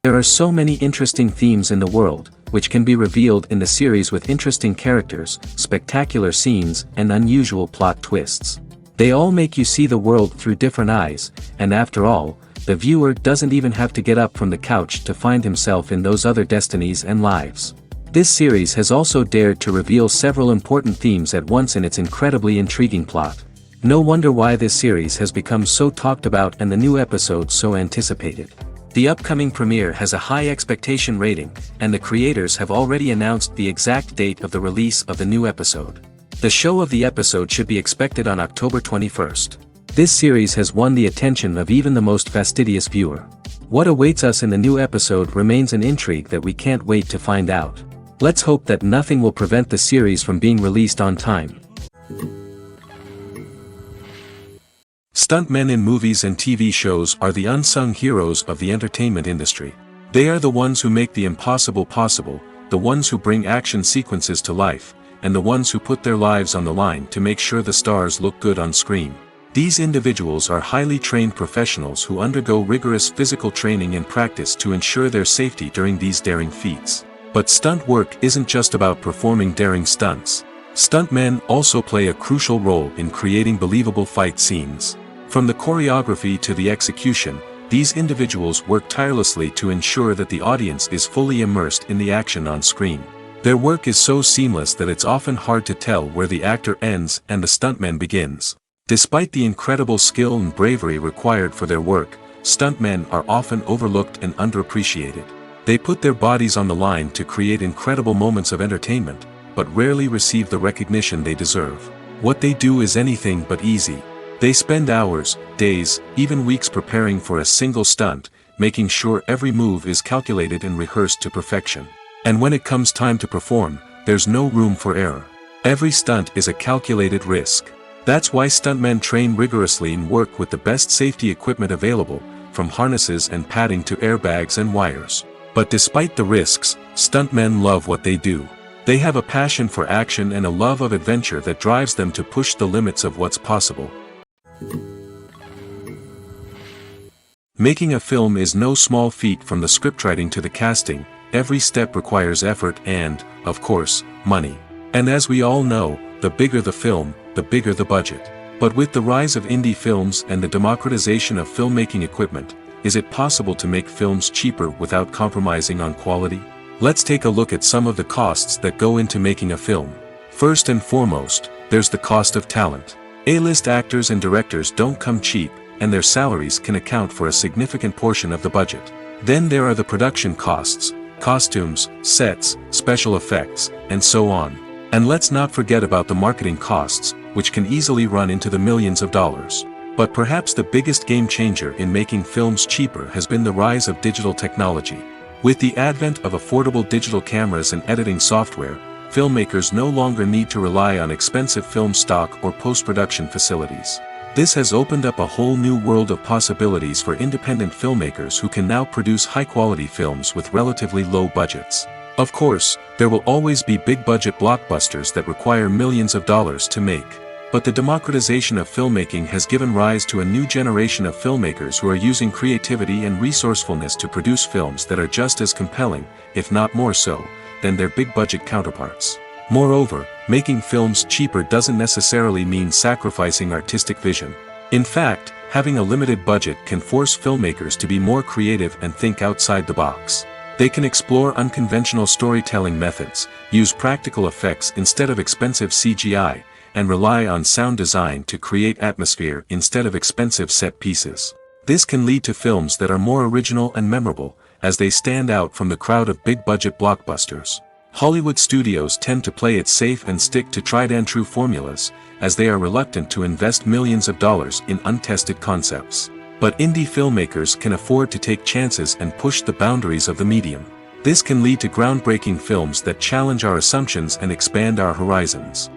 There are so many interesting themes in the world, which can be revealed in the series with interesting characters, spectacular scenes, and unusual plot twists. They all make you see the world through different eyes, and after all, the viewer doesn't even have to get up from the couch to find himself in those other destinies and lives. This series has also dared to reveal several important themes at once in its incredibly intriguing plot. No wonder why this series has become so talked about and the new episodes so anticipated. The upcoming premiere has a high expectation rating, and the creators have already announced the exact date of the release of the new episode. The show of the episode should be expected on October 21st. This series has won the attention of even the most fastidious viewer. What awaits us in the new episode remains an intrigue that we can't wait to find out. Let's hope that nothing will prevent the series from being released on time. Stuntmen in movies and TV shows are the unsung heroes of the entertainment industry. They are the ones who make the impossible possible, the ones who bring action sequences to life, and the ones who put their lives on the line to make sure the stars look good on screen. These individuals are highly trained professionals who undergo rigorous physical training and practice to ensure their safety during these daring feats. But stunt work isn't just about performing daring stunts. Stuntmen also play a crucial role in creating believable fight scenes. From the choreography to the execution, these individuals work tirelessly to ensure that the audience is fully immersed in the action on screen. Their work is so seamless that it's often hard to tell where the actor ends and the stuntman begins. Despite the incredible skill and bravery required for their work, stuntmen are often overlooked and underappreciated. They put their bodies on the line to create incredible moments of entertainment, but rarely receive the recognition they deserve. What they do is anything but easy. They spend hours, days, even weeks preparing for a single stunt, making sure every move is calculated and rehearsed to perfection. And when it comes time to perform, there's no room for error. Every stunt is a calculated risk. That's why stuntmen train rigorously and work with the best safety equipment available, from harnesses and padding to airbags and wires. But despite the risks, stuntmen love what they do. They have a passion for action and a love of adventure that drives them to push the limits of what's possible. Making a film is no small feat. From the scriptwriting to the casting, every step requires effort and, of course, money. And as we all know, the bigger the film, the bigger the budget. But with the rise of indie films and the democratization of filmmaking equipment, is it possible to make films cheaper without compromising on quality? Let's take a look at some of the costs that go into making a film. First and foremost, there's the cost of talent. A-list actors and directors don't come cheap, and their salaries can account for a significant portion of the budget. Then there are the production costs, costumes, sets, special effects, and so on. And let's not forget about the marketing costs, which can easily run into the millions of dollars. But perhaps the biggest game changer in making films cheaper has been the rise of digital technology. With the advent of affordable digital cameras and editing software, filmmakers no longer need to rely on expensive film stock or post-production facilities. This has opened up a whole new world of possibilities for independent filmmakers who can now produce high-quality films with relatively low budgets. Of course, there will always be big-budget blockbusters that require millions of dollars to make. But the democratization of filmmaking has given rise to a new generation of filmmakers who are using creativity and resourcefulness to produce films that are just as compelling, if not more so, than their big-budget counterparts. Moreover, making films cheaper doesn't necessarily mean sacrificing artistic vision. In fact, having a limited budget can force filmmakers to be more creative and think outside the box. They can explore unconventional storytelling methods, use practical effects instead of expensive CGI, and rely on sound design to create atmosphere instead of expensive set pieces. This can lead to films that are more original and memorable, as they stand out from the crowd of big-budget blockbusters. Hollywood studios tend to play it safe and stick to tried-and-true formulas, as they are reluctant to invest millions of dollars in untested concepts. But indie filmmakers can afford to take chances and push the boundaries of the medium. This can lead to groundbreaking films that challenge our assumptions and expand our horizons.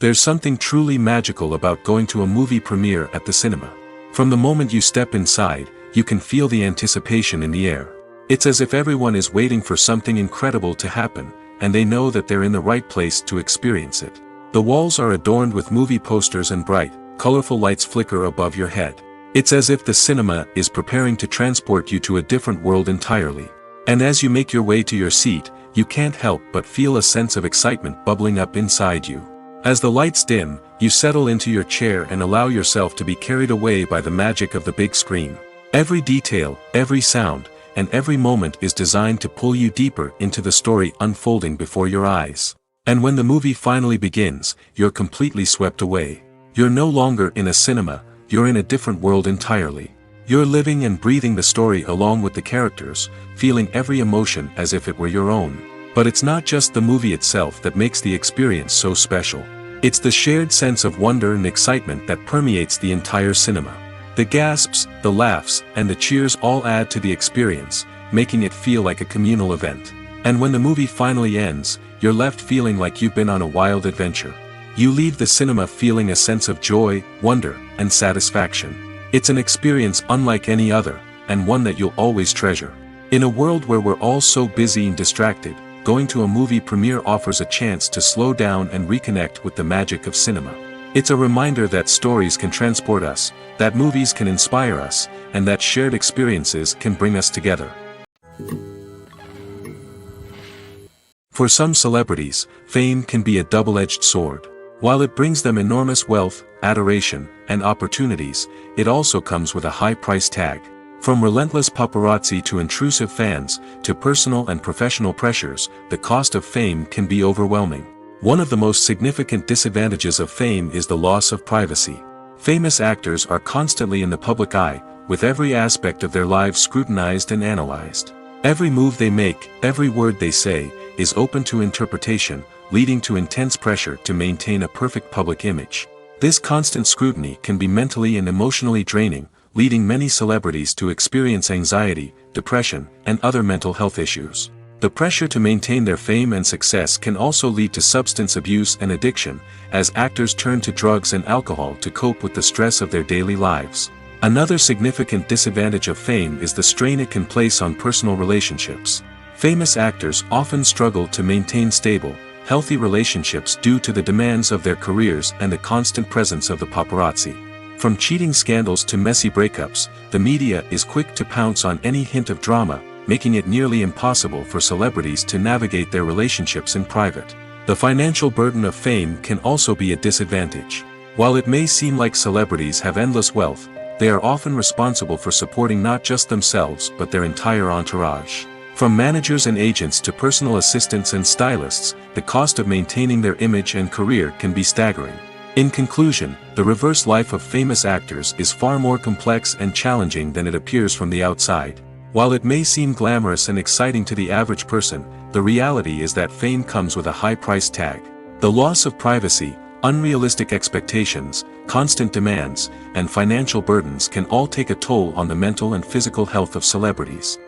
There's something truly magical about going to a movie premiere at the cinema. From the moment you step inside, you can feel the anticipation in the air. It's as if everyone is waiting for something incredible to happen, and they know that they're in the right place to experience it. The walls are adorned with movie posters and bright, colorful lights flicker above your head. It's as if the cinema is preparing to transport you to a different world entirely. And as you make your way to your seat, you can't help but feel a sense of excitement bubbling up inside you. As the lights dim, you settle into your chair and allow yourself to be carried away by the magic of the big screen. Every detail, every sound, and every moment is designed to pull you deeper into the story unfolding before your eyes. And when the movie finally begins, you're completely swept away. You're no longer in a cinema, you're in a different world entirely. You're living and breathing the story along with the characters, feeling every emotion as if it were your own. But it's not just the movie itself that makes the experience so special. It's the shared sense of wonder and excitement that permeates the entire cinema. The gasps, the laughs, and the cheers all add to the experience, making it feel like a communal event. And when the movie finally ends, you're left feeling like you've been on a wild adventure. You leave the cinema feeling a sense of joy, wonder, and satisfaction. It's an experience unlike any other, and one that you'll always treasure. In a world where we're all so busy and distracted, going to a movie premiere offers a chance to slow down and reconnect with the magic of cinema. It's a reminder that stories can transport us, that movies can inspire us, and that shared experiences can bring us together. For some celebrities, fame can be a double-edged sword. While it brings them enormous wealth, adoration, and opportunities, it also comes with a high price tag. From relentless paparazzi to intrusive fans, to personal and professional pressures, the cost of fame can be overwhelming. One of the most significant disadvantages of fame is the loss of privacy. Famous actors are constantly in the public eye, with every aspect of their lives scrutinized and analyzed. Every move they make, every word they say, is open to interpretation, leading to intense pressure to maintain a perfect public image. This constant scrutiny can be mentally and emotionally draining, leading many celebrities to experience anxiety, depression, and other mental health issues. The pressure to maintain their fame and success can also lead to substance abuse and addiction, as actors turn to drugs and alcohol to cope with the stress of their daily lives. Another significant disadvantage of fame is the strain it can place on personal relationships. Famous actors often struggle to maintain stable, healthy relationships due to the demands of their careers and the constant presence of the paparazzi. From cheating scandals to messy breakups, the media is quick to pounce on any hint of drama, making it nearly impossible for celebrities to navigate their relationships in private. The financial burden of fame can also be a disadvantage. While it may seem like celebrities have endless wealth, they are often responsible for supporting not just themselves but their entire entourage. From managers and agents to personal assistants and stylists, the cost of maintaining their image and career can be staggering. In conclusion, the reverse life of famous actors is far more complex and challenging than it appears from the outside. While it may seem glamorous and exciting to the average person, the reality is that fame comes with a high price tag. The loss of privacy, unrealistic expectations, constant demands, and financial burdens can all take a toll on the mental and physical health of celebrities.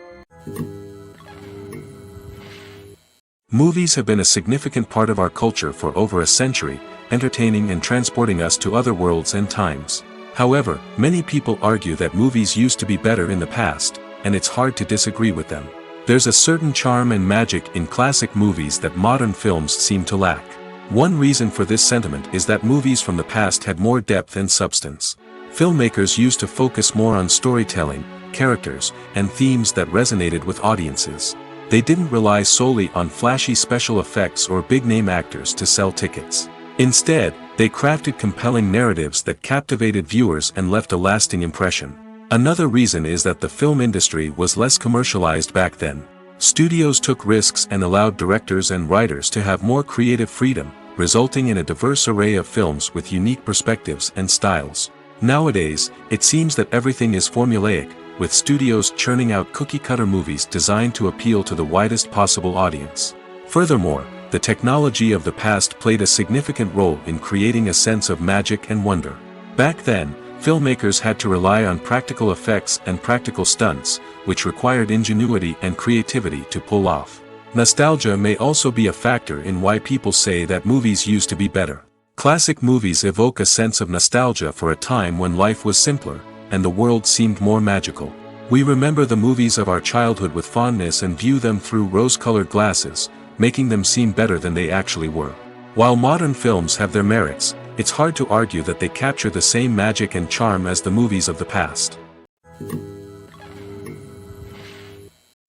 Movies have been a significant part of our culture for over a century, entertaining and transporting us to other worlds and times. However, many people argue that movies used to be better in the past, and it's hard to disagree with them. There's a certain charm and magic in classic movies that modern films seem to lack. One reason for this sentiment is that movies from the past had more depth and substance. Filmmakers used to focus more on storytelling, characters, and themes that resonated with audiences. They didn't rely solely on flashy special effects or big-name actors to sell tickets. Instead, They crafted compelling narratives that captivated viewers and left a lasting impression. Another reason is that the film industry was less commercialized back then. Studios took risks and allowed directors and writers to have more creative freedom, resulting in a diverse array of films with unique perspectives and styles. Nowadays, it seems that everything is formulaic, with studios churning out cookie-cutter movies designed to appeal to the widest possible audience. Furthermore, the technology of the past played a significant role in creating a sense of magic and wonder. Back then, filmmakers had to rely on practical effects and practical stunts, which required ingenuity and creativity to pull off. Nostalgia may also be a factor in why people say that movies used to be better. Classic movies evoke a sense of nostalgia for a time when life was simpler, and the world seemed more magical. We remember the movies of our childhood with fondness and view them through rose-colored glasses, making them seem better than they actually were. While modern films have their merits, it's hard to argue that they capture the same magic and charm as the movies of the past.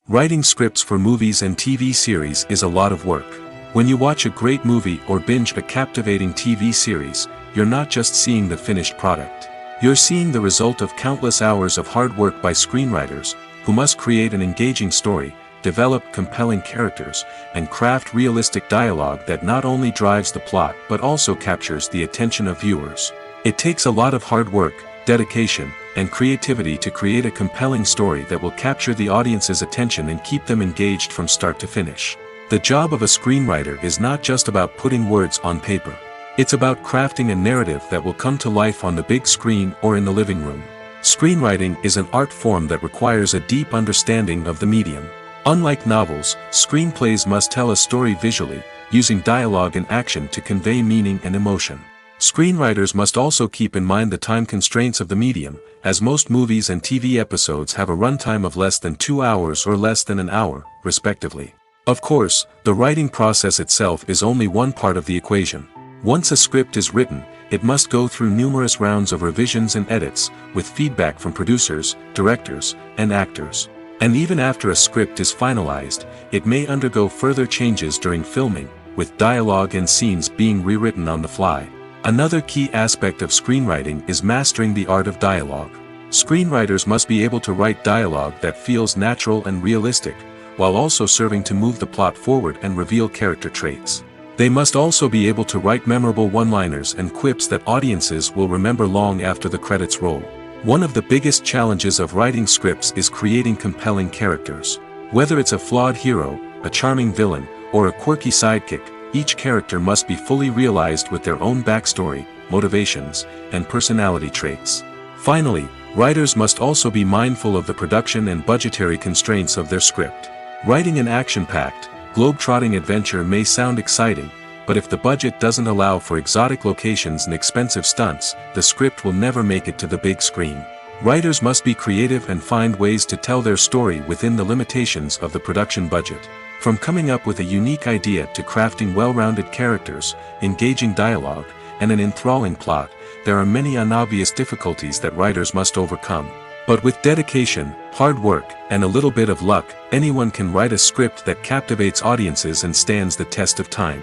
Writing scripts for movies and TV series is a lot of work. When you watch a great movie or binge a captivating TV series, you're not just seeing the finished product. You're seeing the result of countless hours of hard work by screenwriters, who must create an engaging story, develop compelling characters, and craft realistic dialogue that not only drives the plot but also captures the attention of viewers. It takes a lot of hard work, dedication, and creativity to create a compelling story that will capture the audience's attention and keep them engaged from start to finish. The job of a screenwriter is not just about putting words on paper. It's about crafting a narrative that will come to life on the big screen or in the living room. Screenwriting is an art form that requires a deep understanding of the medium. Unlike novels, screenplays must tell a story visually, using dialogue and action to convey meaning and emotion. Screenwriters must also keep in mind the time constraints of the medium, as most movies and TV episodes have a runtime of less than 2 hours or less than an hour, respectively. Of course, the writing process itself is only one part of the equation. Once a script is written, it must go through numerous rounds of revisions and edits, with feedback from producers, directors, and actors. And even after a script is finalized, it may undergo further changes during filming, with dialogue and scenes being rewritten on the fly. Another key aspect of screenwriting is mastering the art of dialogue. Screenwriters must be able to write dialogue that feels natural and realistic, while also serving to move the plot forward and reveal character traits. They must also be able to write memorable one-liners and quips that audiences will remember long after the credits roll. One of the biggest challenges of writing scripts is creating compelling characters. Whether it's a flawed hero, a charming villain, or a quirky sidekick, each character must be fully realized with their own backstory, motivations, and personality traits. Finally, writers must also be mindful of the production and budgetary constraints of their script. Writing an action-packed, globe-trotting adventure may sound exciting, but if the budget doesn't allow for exotic locations and expensive stunts, the script will never make it to the big screen. Writers must be creative and find ways to tell their story within the limitations of the production budget. From coming up with a unique idea to crafting well-rounded characters, engaging dialogue, and an enthralling plot, there are many unobvious difficulties that writers must overcome. But with dedication, hard work, and a little bit of luck, anyone can write a script that captivates audiences and stands the test of time.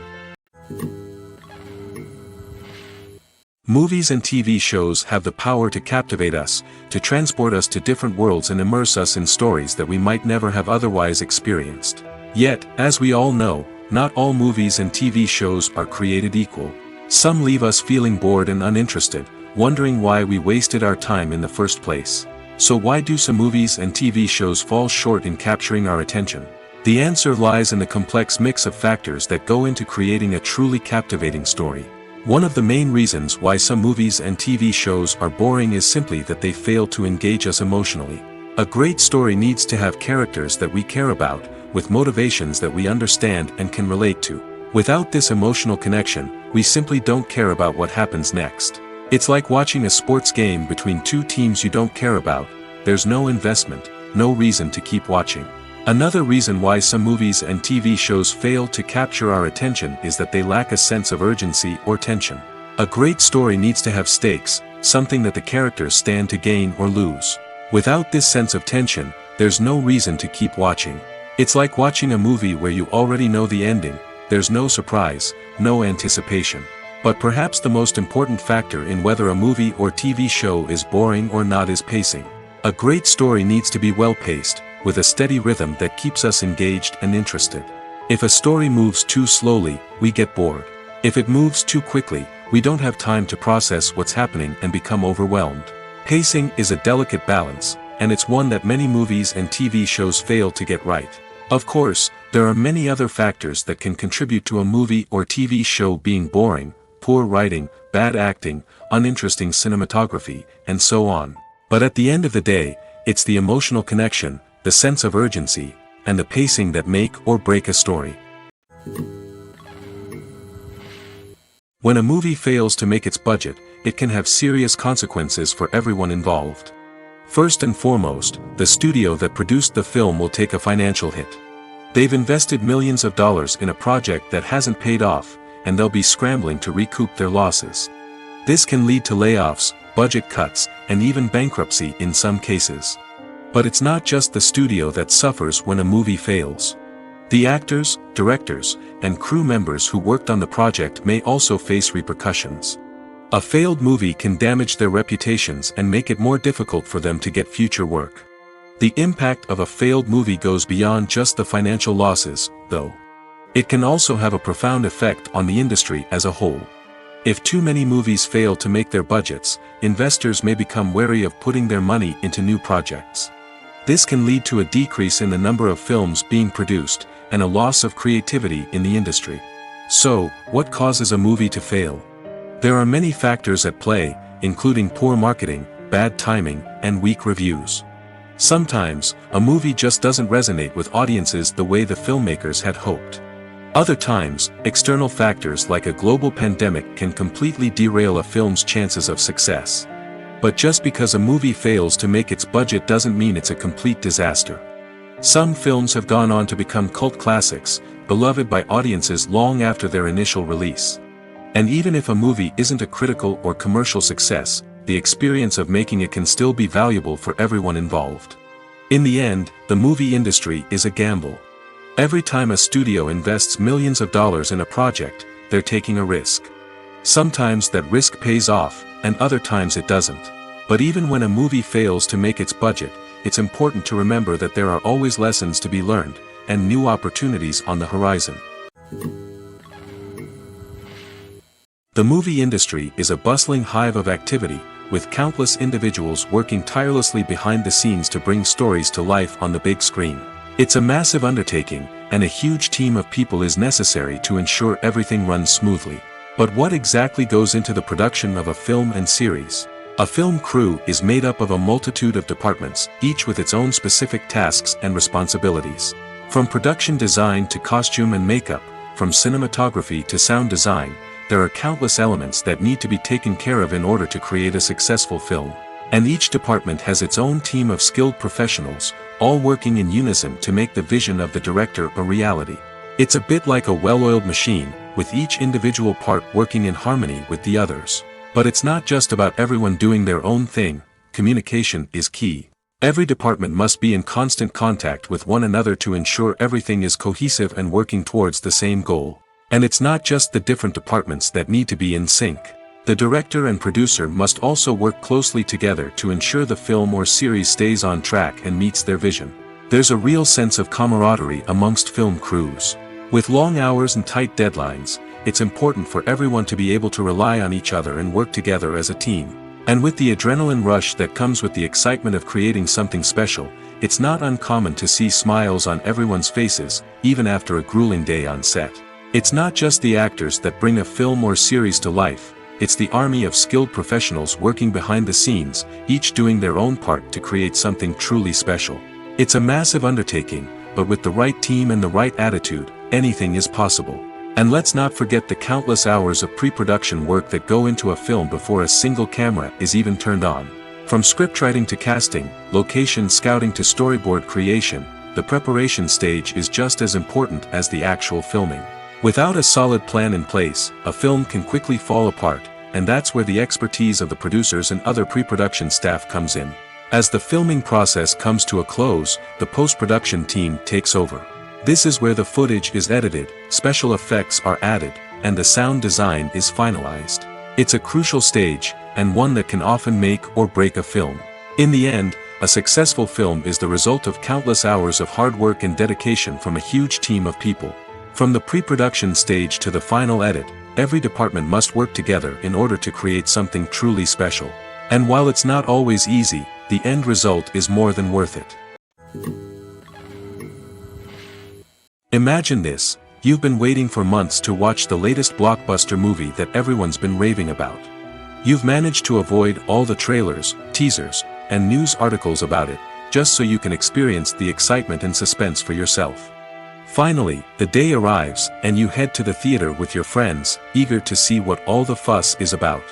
Movies and TV shows have the power to captivate us, to transport us to different worlds and immerse us in stories that we might never have otherwise experienced. Yet, as we all know, not all movies and TV shows are created equal. Some leave us feeling bored and uninterested, wondering why we wasted our time in the first place. So why do some movies and TV shows fall short in capturing our attention? The answer lies in the complex mix of factors that go into creating a truly captivating story. One of the main reasons why some movies and TV shows are boring is simply that they fail to engage us emotionally. A great story needs to have characters that we care about, with motivations that we understand and can relate to. Without this emotional connection, we simply don't care about what happens next. It's like watching a sports game between two teams you don't care about. There's no investment, no reason to keep watching. Another reason why some movies and TV shows fail to capture our attention is that they lack a sense of urgency or tension. A great story needs to have stakes, something that the characters stand to gain or lose. Without this sense of tension, there's no reason to keep watching. It's like watching a movie where you already know the ending. There's no surprise, no anticipation. But perhaps the most important factor in whether a movie or TV show is boring or not is pacing. A great story needs to be well-paced, with a steady rhythm that keeps us engaged and interested. If a story moves too slowly, we get bored. If it moves too quickly, we don't have time to process what's happening and become overwhelmed. Pacing is a delicate balance, and it's one that many movies and TV shows fail to get right. Of course, there are many other factors that can contribute to a movie or TV show being boring: poor writing, bad acting, uninteresting cinematography, and so on. But at the end of the day, it's the emotional connection, the sense of urgency, and the pacing that make or break a story. When a movie fails to make its budget, it can have serious consequences for everyone involved. First and foremost, the studio that produced the film will take a financial hit. They've invested millions of dollars in a project that hasn't paid off, and they'll be scrambling to recoup their losses. This can lead to layoffs, budget cuts, and even bankruptcy in some cases. But it's not just the studio that suffers when a movie fails. The actors, directors, and crew members who worked on the project may also face repercussions. A failed movie can damage their reputations and make it more difficult for them to get future work. The impact of a failed movie goes beyond just the financial losses, though. It can also have a profound effect on the industry as a whole. If too many movies fail to make their budgets, investors may become wary of putting their money into new projects. This can lead to a decrease in the number of films being produced, and a loss of creativity in the industry. So, what causes a movie to fail? There are many factors at play, including poor marketing, bad timing, and weak reviews. Sometimes, a movie just doesn't resonate with audiences the way the filmmakers had hoped. Other times, external factors like a global pandemic can completely derail a film's chances of success. But just because a movie fails to make its budget doesn't mean it's a complete disaster. Some films have gone on to become cult classics, beloved by audiences long after their initial release. And even if a movie isn't a critical or commercial success, the experience of making it can still be valuable for everyone involved. In the end, the movie industry is a gamble. Every time a studio invests millions of dollars in a project, they're taking a risk. Sometimes that risk pays off, and other times it doesn't. But even when a movie fails to make its budget, it's important to remember that there are always lessons to be learned, and new opportunities on the horizon. The movie industry is a bustling hive of activity, with countless individuals working tirelessly behind the scenes to bring stories to life on the big screen. It's a massive undertaking, and a huge team of people is necessary to ensure everything runs smoothly. But what exactly goes into the production of a film and series? A film crew is made up of a multitude of departments, each with its own specific tasks and responsibilities. From production design to costume and makeup, from cinematography to sound design, there are countless elements that need to be taken care of in order to create a successful film. And each department has its own team of skilled professionals, all working in unison to make the vision of the director a reality. It's a bit like a well-oiled machine, with each individual part working in harmony with the others. But it's not just about everyone doing their own thing. Communication is key. Every department must be in constant contact with one another to ensure everything is cohesive and working towards the same goal. And it's not just the different departments that need to be in sync. The director and producer must also work closely together to ensure the film or series stays on track and meets their vision. There's a real sense of camaraderie amongst film crews. With long hours and tight deadlines, it's important for everyone to be able to rely on each other and work together as a team. And with the adrenaline rush that comes with the excitement of creating something special, it's not uncommon to see smiles on everyone's faces, even after a grueling day on set. It's not just the actors that bring a film or series to life, it's the army of skilled professionals working behind the scenes, each doing their own part to create something truly special. It's a massive undertaking, but with the right team and the right attitude, anything is possible. And let's not forget the countless hours of pre-production work that go into a film before a single camera is even turned on. From scriptwriting to casting, location scouting to storyboard creation, the preparation stage is just as important as the actual filming. Without a solid plan in place, a film can quickly fall apart, and that's where the expertise of the producers and other pre-production staff comes in. As the filming process comes to a close, the post-production team takes over. This is where the footage is edited, special effects are added, and the sound design is finalized. It's a crucial stage, and one that can often make or break a film. In the end, a successful film is the result of countless hours of hard work and dedication from a huge team of people. From the pre-production stage to the final edit, every department must work together in order to create something truly special. And while it's not always easy, the end result is more than worth it. Imagine this: you've been waiting for months to watch the latest blockbuster movie that everyone's been raving about. You've managed to avoid all the trailers, teasers, and news articles about it, just so you can experience the excitement and suspense for yourself. Finally, the day arrives, and you head to the theater with your friends, eager to see what all the fuss is about.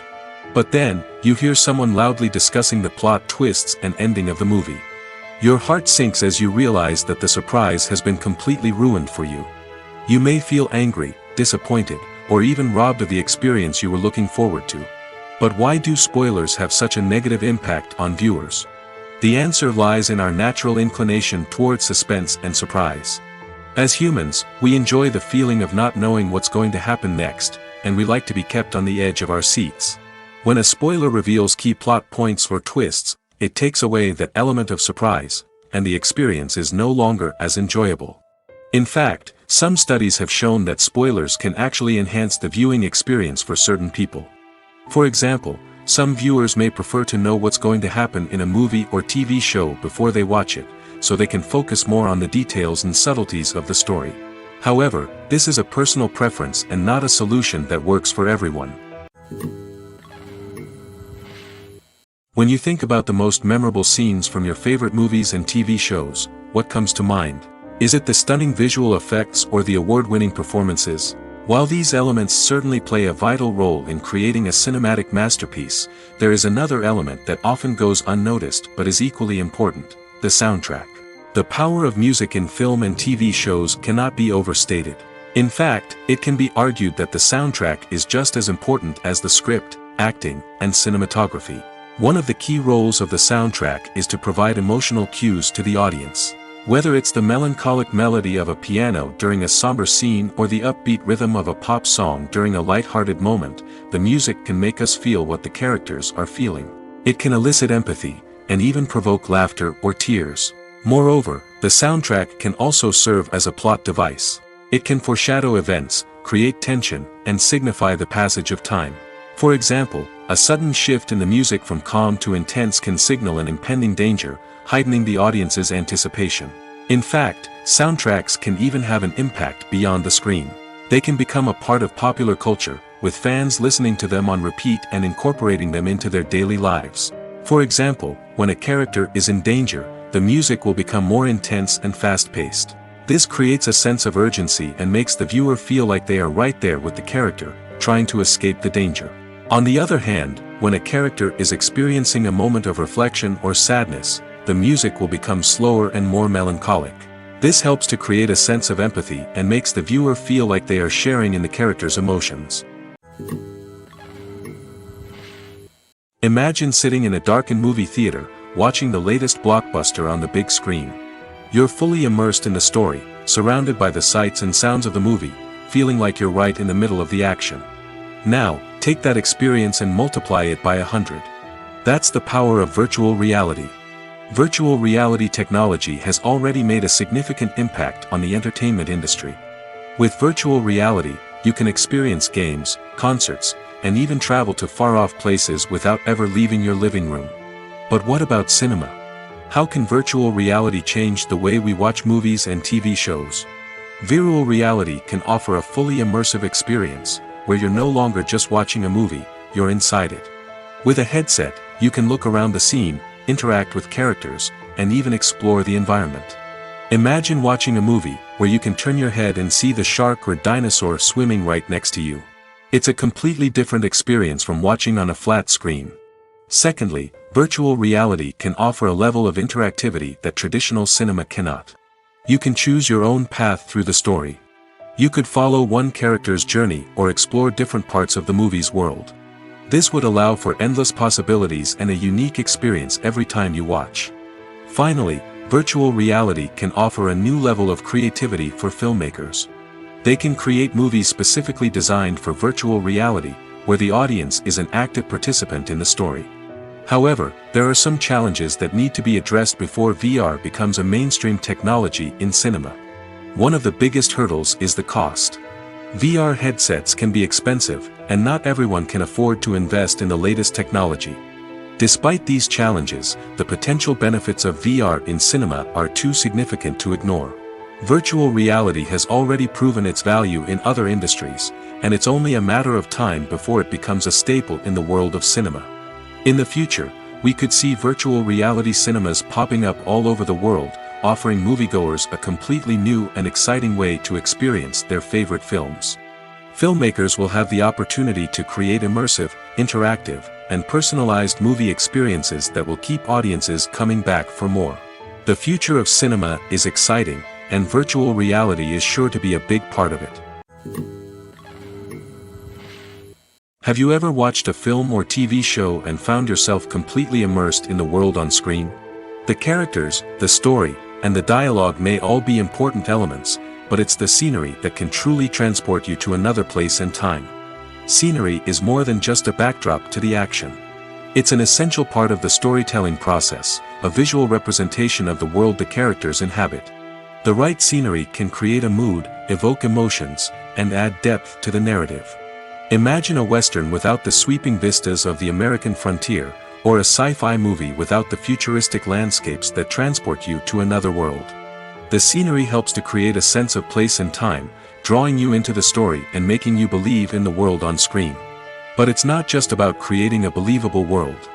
But then, you hear someone loudly discussing the plot twists and ending of the movie. Your heart sinks as you realize that the surprise has been completely ruined for you. You may feel angry, disappointed, or even robbed of the experience you were looking forward to. But why do spoilers have such a negative impact on viewers? The answer lies in our natural inclination toward suspense and surprise. As humans, we enjoy the feeling of not knowing what's going to happen next, and we like to be kept on the edge of our seats. When a spoiler reveals key plot points or twists, it takes away that element of surprise, and the experience is no longer as enjoyable. In fact, some studies have shown that spoilers can actually enhance the viewing experience for certain people. For example, some viewers may prefer to know what's going to happen in a movie or TV show before they watch it, so they can focus more on the details and subtleties of the story. However, this is a personal preference and not a solution that works for everyone. When you think about the most memorable scenes from your favorite movies and TV shows, what comes to mind? Is it the stunning visual effects or the award-winning performances? While these elements certainly play a vital role in creating a cinematic masterpiece, there is another element that often goes unnoticed but is equally important: the soundtrack. The power of music in film and TV shows cannot be overstated. In fact, it can be argued that the soundtrack is just as important as the script, acting, and cinematography. One of the key roles of the soundtrack is to provide emotional cues to the audience. Whether it's the melancholic melody of a piano during a somber scene or the upbeat rhythm of a pop song during a light-hearted moment, the music can make us feel what the characters are feeling. It can elicit empathy, and even provoke laughter or tears. Moreover, the soundtrack can also serve as a plot device. It can foreshadow events, create tension, and signify the passage of time. For example, a sudden shift in the music from calm to intense can signal an impending danger, heightening the audience's anticipation. In fact, soundtracks can even have an impact beyond the screen. They can become a part of popular culture, with fans listening to them on repeat and incorporating them into their daily lives. For example, when a character is in danger, the music will become more intense and fast-paced. This creates a sense of urgency and makes the viewer feel like they are right there with the character, trying to escape the danger. On the other hand, when a character is experiencing a moment of reflection or sadness, the music will become slower and more melancholic. This helps to create a sense of empathy and makes the viewer feel like they are sharing in the character's emotions. Imagine sitting in a darkened movie theater, watching the latest blockbuster on the big screen. You're fully immersed in the story, surrounded by the sights and sounds of the movie, feeling like you're right in the middle of the action. Now, take that experience and multiply it by 100. That's the power of virtual reality. Virtual reality technology has already made a significant impact on the entertainment industry. With virtual reality, you can experience games, concerts, and even travel to far-off places without ever leaving your living room. But what about cinema? How can virtual reality change the way we watch movies and TV shows? Virtual reality can offer a fully immersive experience, where you're no longer just watching a movie, you're inside it. With a headset, you can look around the scene, interact with characters, and even explore the environment. Imagine watching a movie where you can turn your head and see the shark or dinosaur swimming right next to you. It's a completely different experience from watching on a flat screen. Secondly, virtual reality can offer a level of interactivity that traditional cinema cannot. You can choose your own path through the story. You could follow one character's journey or explore different parts of the movie's world. This would allow for endless possibilities and a unique experience every time you watch. Finally, virtual reality can offer a new level of creativity for filmmakers. They can create movies specifically designed for virtual reality, where the audience is an active participant in the story. However, there are some challenges that need to be addressed before VR becomes a mainstream technology in cinema. One of the biggest hurdles is the cost. VR headsets can be expensive, and not everyone can afford to invest in the latest technology. Despite these challenges, the potential benefits of VR in cinema are too significant to ignore. Virtual reality has already proven its value in other industries, and it's only a matter of time before it becomes a staple in the world of cinema. In the future, we could see virtual reality cinemas popping up all over the world, offering moviegoers a completely new and exciting way to experience their favorite films. Filmmakers will have the opportunity to create immersive, interactive, and personalized movie experiences that will keep audiences coming back for more. The future of cinema is exciting, and virtual reality is sure to be a big part of it. Have you ever watched a film or TV show and found yourself completely immersed in the world on screen? The characters, the story, and the dialogue may all be important elements, but it's the scenery that can truly transport you to another place and time. Scenery is more than just a backdrop to the action. It's an essential part of the storytelling process, a visual representation of the world the characters inhabit. The right scenery can create a mood, evoke emotions, and add depth to the narrative. Imagine a Western without the sweeping vistas of the American frontier, or a sci-fi movie without the futuristic landscapes that transport you to another world. The scenery helps to create a sense of place and time, drawing you into the story and making you believe in the world on screen. But it's not just about creating a believable world.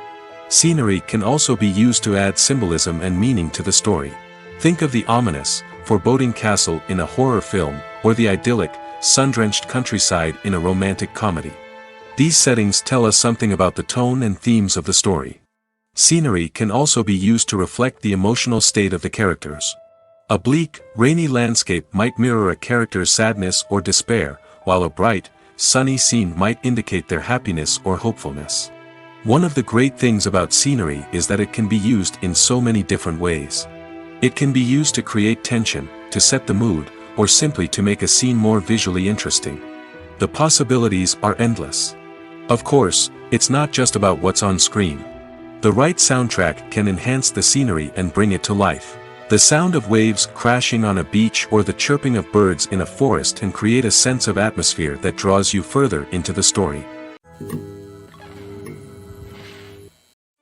Scenery can also be used to add symbolism and meaning to the story. Think of the ominous, foreboding castle in a horror film, or the idyllic, sun-drenched countryside in a romantic comedy. These settings tell us something about the tone and themes of the story. Scenery can also be used to reflect the emotional state of the characters. A bleak, rainy landscape might mirror a character's sadness or despair, while a bright, sunny scene might indicate their happiness or hopefulness. One of the great things about scenery is that it can be used in so many different ways. It can be used to create tension, to set the mood, or simply to make a scene more visually interesting. The possibilities are endless. Of course, it's not just about what's on screen. The right soundtrack can enhance the scenery and bring it to life. The sound of waves crashing on a beach or the chirping of birds in a forest can create a sense of atmosphere that draws you further into the story.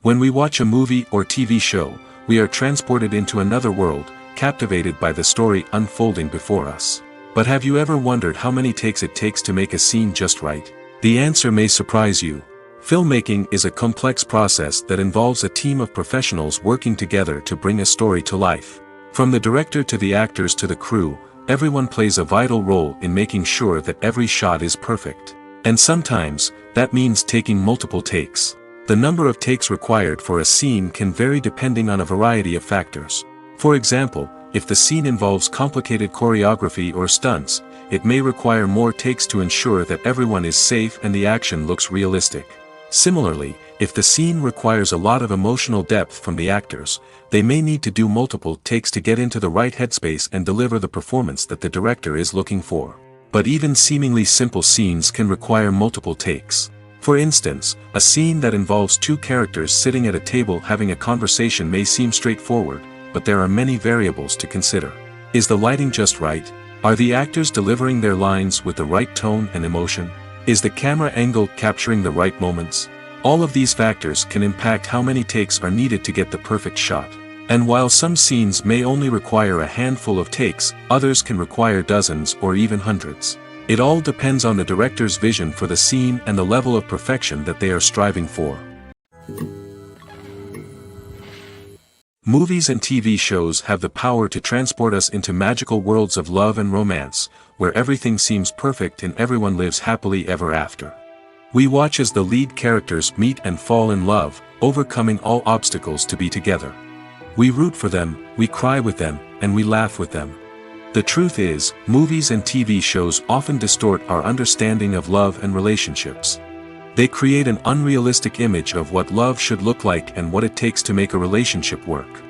When we watch a movie or TV show, we are transported into another world, captivated by the story unfolding before us. But have you ever wondered how many takes it takes to make a scene just right? The answer may surprise you. Filmmaking is a complex process that involves a team of professionals working together to bring a story to life. From the director to the actors to the crew, everyone plays a vital role in making sure that every shot is perfect. And sometimes, that means taking multiple takes. The number of takes required for a scene can vary depending on a variety of factors. For example, if the scene involves complicated choreography or stunts, it may require more takes to ensure that everyone is safe and the action looks realistic. Similarly, if the scene requires a lot of emotional depth from the actors, they may need to do multiple takes to get into the right headspace and deliver the performance that the director is looking for. But even seemingly simple scenes can require multiple takes. For instance, a scene that involves two characters sitting at a table having a conversation may seem straightforward, but there are many variables to consider. Is the lighting just right? Are the actors delivering their lines with the right tone and emotion? Is the camera angle capturing the right moments? All of these factors can impact how many takes are needed to get the perfect shot. And while some scenes may only require a handful of takes, others can require dozens or even hundreds. It all depends on the director's vision for the scene and the level of perfection that they are striving for. Movies and TV shows have the power to transport us into magical worlds of love and romance, where everything seems perfect and everyone lives happily ever after. We watch as the lead characters meet and fall in love, overcoming all obstacles to be together. We root for them, we cry with them, and we laugh with them. The truth is, movies and TV shows often distort our understanding of love and relationships. They create an unrealistic image of what love should look like and what it takes to make a relationship work.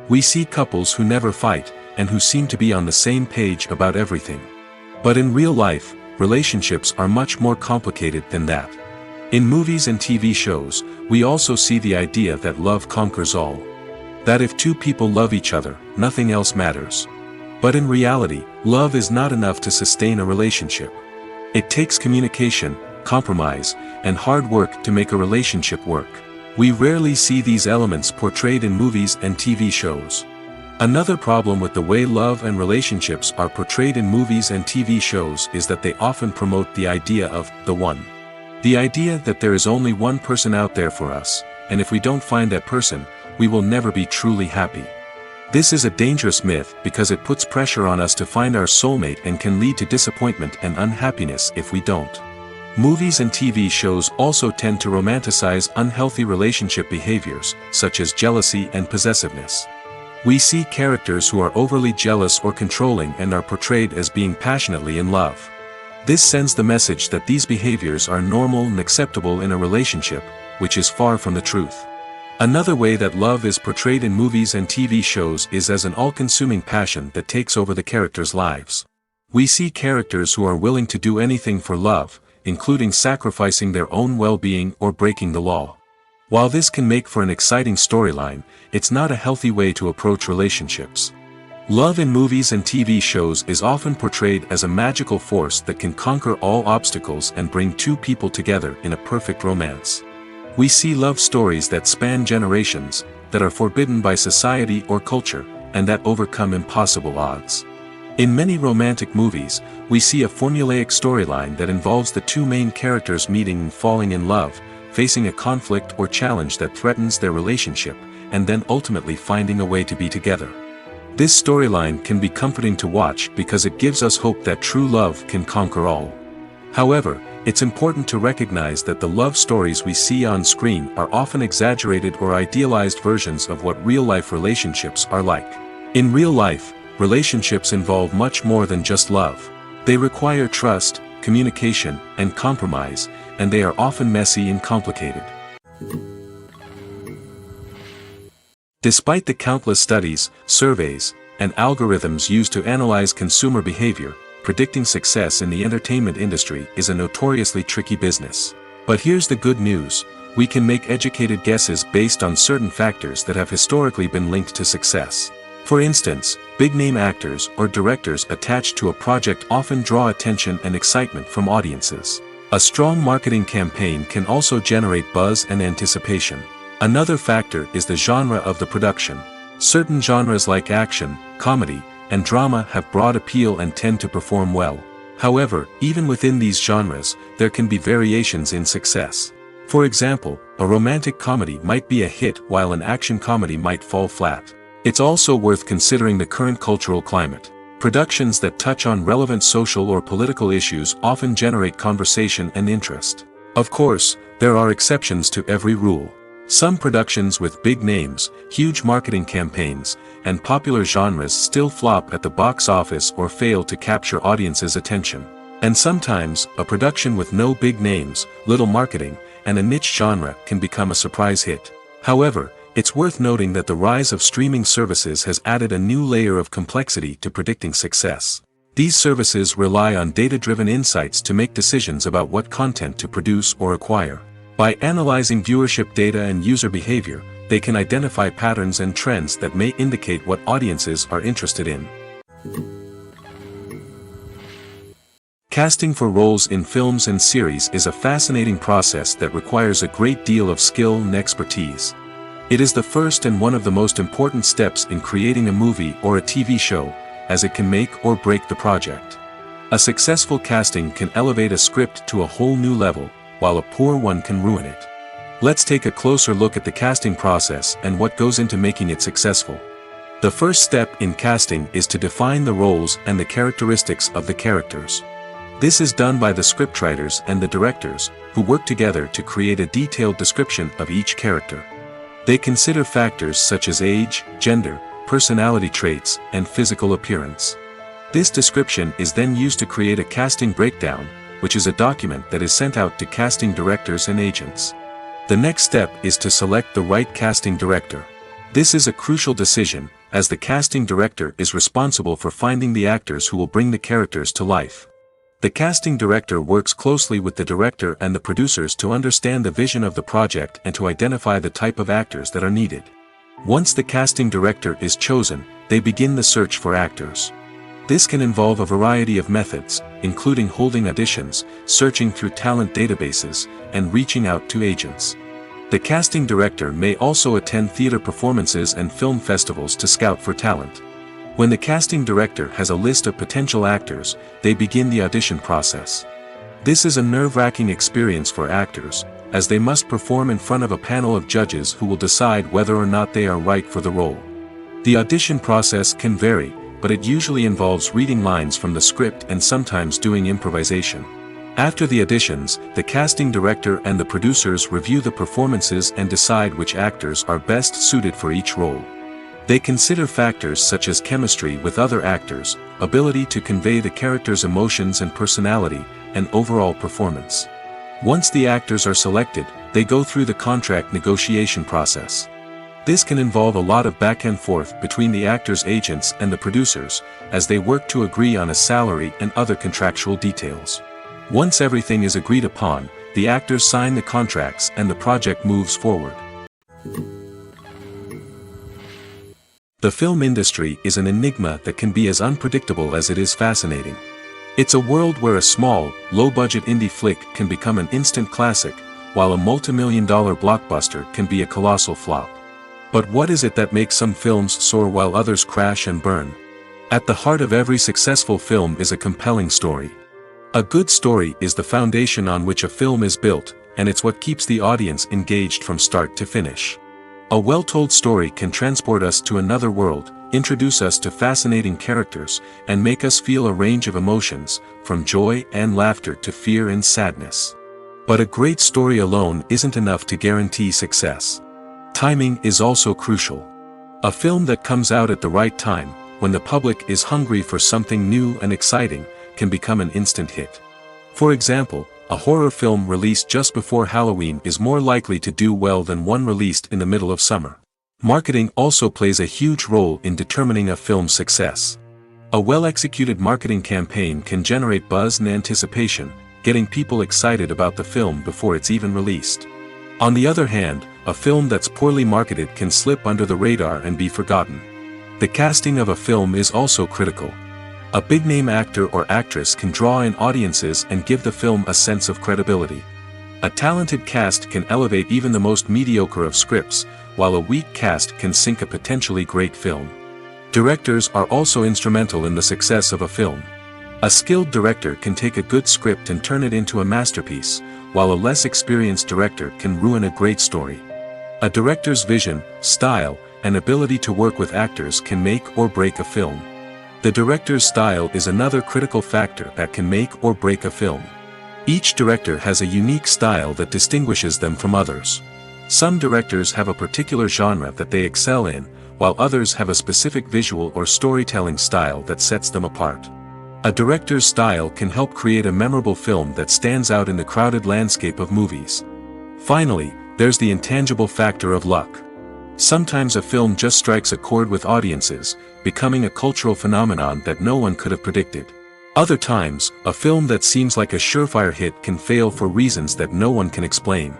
We see couples who never fight, and who seem to be on the same page about everything. But in real life, relationships are much more complicated than that. In movies and TV shows, we also see the idea that love conquers all. That if two people love each other, nothing else matters. But in reality, love is not enough to sustain a relationship. It takes communication, compromise, and hard work to make a relationship work. We rarely see these elements portrayed in movies and TV shows. Another problem with the way love and relationships are portrayed in movies and TV shows is that they often promote the idea of the one. The idea that there is only one person out there for us, and if we don't find that person, we will never be truly happy. This is a dangerous myth because it puts pressure on us to find our soulmate and can lead to disappointment and unhappiness if we don't. Movies and TV shows also tend to romanticize unhealthy relationship behaviors, such as jealousy and possessiveness. We see characters who are overly jealous or controlling and are portrayed as being passionately in love. This sends the message that these behaviors are normal and acceptable in a relationship, which is far from the truth. Another way that love is portrayed in movies and TV shows is as an all-consuming passion that takes over the characters' lives. We see characters who are willing to do anything for love, including sacrificing their own well-being or breaking the law. While this can make for an exciting storyline, it's not a healthy way to approach relationships. Love in movies and TV shows is often portrayed as a magical force that can conquer all obstacles and bring two people together in a perfect romance. We see love stories that span generations, that are forbidden by society or culture, and that overcome impossible odds. In many romantic movies, we see a formulaic storyline that involves the two main characters meeting and falling in love, facing a conflict or challenge that threatens their relationship, and then ultimately finding a way to be together. This storyline can be comforting to watch because it gives us hope that true love can conquer all. However, it's important to recognize that the love stories we see on screen are often exaggerated or idealized versions of what real-life relationships are like. In real life, relationships involve much more than just love. They require trust, communication, and compromise, and they are often messy and complicated. Despite the countless studies, surveys, and algorithms used to analyze consumer behavior, predicting success in the entertainment industry is a notoriously tricky business. But here's the good news: we can make educated guesses based on certain factors that have historically been linked to success. For instance, big-name actors or directors attached to a project often draw attention and excitement from audiences. A strong marketing campaign can also generate buzz and anticipation. Another factor is the genre of the production. Certain genres like action, comedy, and drama have broad appeal and tend to perform well. However, even within these genres, there can be variations in success. For example, a romantic comedy might be a hit while an action comedy might fall flat. It's also worth considering the current cultural climate. Productions that touch on relevant social or political issues often generate conversation and interest. Of course, there are exceptions to every rule. Some productions with big names, huge marketing campaigns, and popular genres still flop at the box office or fail to capture audiences' attention. And sometimes, a production with no big names, little marketing, and a niche genre can become a surprise hit. However, it's worth noting that the rise of streaming services has added a new layer of complexity to predicting success. These services rely on data-driven insights to make decisions about what content to produce or acquire. By analyzing viewership data and user behavior, they can identify patterns and trends that may indicate what audiences are interested in. Casting for roles in films and series is a fascinating process that requires a great deal of skill and expertise. It is the first and one of the most important steps in creating a movie or a TV show, as it can make or break the project. A successful casting can elevate a script to a whole new level, while a poor one can ruin it. Let's take a closer look at the casting process and what goes into making it successful. The first step in casting is to define the roles and the characteristics of the characters. This is done by the scriptwriters and the directors, who work together to create a detailed description of each character. They consider factors such as age, gender, personality traits, and physical appearance. This description is then used to create a casting breakdown, which is a document that is sent out to casting directors and agents. The next step is to select the right casting director. This is a crucial decision, as the casting director is responsible for finding the actors who will bring the characters to life. The casting director works closely with the director and the producers to understand the vision of the project and to identify the type of actors that are needed. Once the casting director is chosen, they begin the search for actors. This can involve a variety of methods, including holding auditions, searching through talent databases, and reaching out to agents. The casting director may also attend theater performances and film festivals to scout for talent. When the casting director has a list of potential actors, they begin the audition process. This is a nerve-wracking experience for actors, as they must perform in front of a panel of judges who will decide whether or not they are right for the role. The audition process can vary, but it usually involves reading lines from the script and sometimes doing improvisation. After the auditions, the casting director and the producers review the performances and decide which actors are best suited for each role. They consider factors such as chemistry with other actors, ability to convey the character's emotions and personality, and overall performance. Once the actors are selected, they go through the contract negotiation process. This can involve a lot of back and forth between the actors' agents and the producers, as they work to agree on a salary and other contractual details. Once everything is agreed upon, the actors sign the contracts and the project moves forward. The film industry is an enigma that can be as unpredictable as it is fascinating. It's a world where a small, low-budget indie flick can become an instant classic, while a multi-million-dollar blockbuster can be a colossal flop. But what is it that makes some films soar while others crash and burn? At the heart of every successful film is a compelling story. A good story is the foundation on which a film is built, and it's what keeps the audience engaged from start to finish. A well-told story can transport us to another world, introduce us to fascinating characters, and make us feel a range of emotions, from joy and laughter to fear and sadness. But a great story alone isn't enough to guarantee success. Timing is also crucial. A film that comes out at the right time, when the public is hungry for something new and exciting, can become an instant hit. For example, a horror film released just before Halloween is more likely to do well than one released in the middle of summer. Marketing also plays a huge role in determining a film's success. A well-executed marketing campaign can generate buzz and anticipation, getting people excited about the film before it's even released. On the other hand, a film that's poorly marketed can slip under the radar and be forgotten. The casting of a film is also critical. A big-name actor or actress can draw in audiences and give the film a sense of credibility. A talented cast can elevate even the most mediocre of scripts, while a weak cast can sink a potentially great film. Directors are also instrumental in the success of a film. A skilled director can take a good script and turn it into a masterpiece, while a less experienced director can ruin a great story. A director's vision, style, and ability to work with actors can make or break a film. The director's style is another critical factor that can make or break a film. Each director has a unique style that distinguishes them from others. Some directors have a particular genre that they excel in, while others have a specific visual or storytelling style that sets them apart. A director's style can help create a memorable film that stands out in the crowded landscape of movies. Finally, there's the intangible factor of luck. Sometimes a film just strikes a chord with audiences, becoming a cultural phenomenon that no one could have predicted. Other times, a film that seems like a surefire hit can fail for reasons that no one can explain.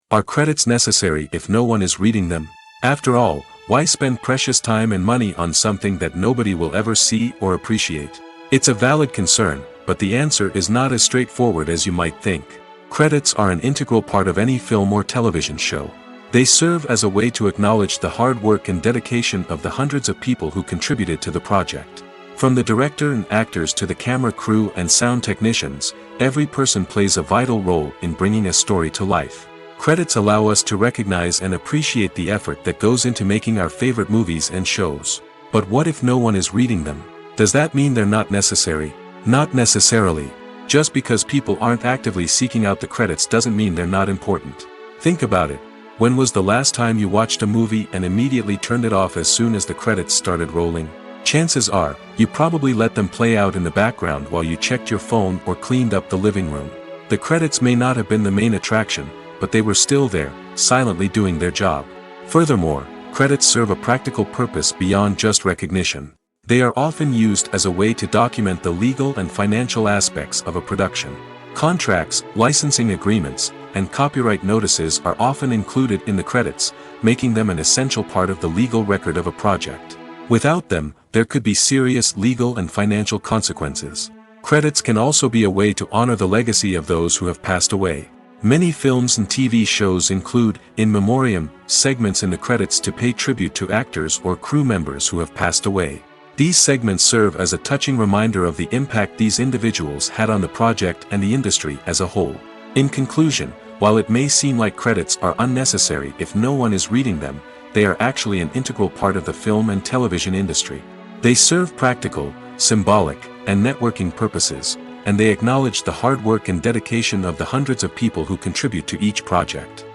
Are credits necessary if no one is reading them? After all, why spend precious time and money on something that nobody will ever see or appreciate? It's a valid concern, but the answer is not as straightforward as you might think. Credits are an integral part of any film or television show. They serve as a way to acknowledge the hard work and dedication of the hundreds of people who contributed to the project. From the director and actors to the camera crew and sound technicians, every person plays a vital role in bringing a story to life. Credits allow us to recognize and appreciate the effort that goes into making our favorite movies and shows. But what if no one is reading them? Does that mean they're not necessary? Not necessarily. Just because people aren't actively seeking out the credits doesn't mean they're not important. Think about it. When was the last time you watched a movie and immediately turned it off as soon as the credits started rolling? Chances are, you probably let them play out in the background while you checked your phone or cleaned up the living room. The credits may not have been the main attraction, but they were still there, silently doing their job. Furthermore, credits serve a practical purpose beyond just recognition. They are often used as a way to document the legal and financial aspects of a production. Contracts, licensing agreements, and copyright notices are often included in the credits, making them an essential part of the legal record of a project. Without them, there could be serious legal and financial consequences. Credits can also be a way to honor the legacy of those who have passed away. Many films and TV shows include, in memoriam, segments in the credits to pay tribute to actors or crew members who have passed away. These segments serve as a touching reminder of the impact these individuals had on the project and the industry as a whole. In conclusion, while it may seem like credits are unnecessary if no one is reading them, they are actually an integral part of the film and television industry. They serve practical, symbolic, and networking purposes, and they acknowledge the hard work and dedication of the hundreds of people who contribute to each project.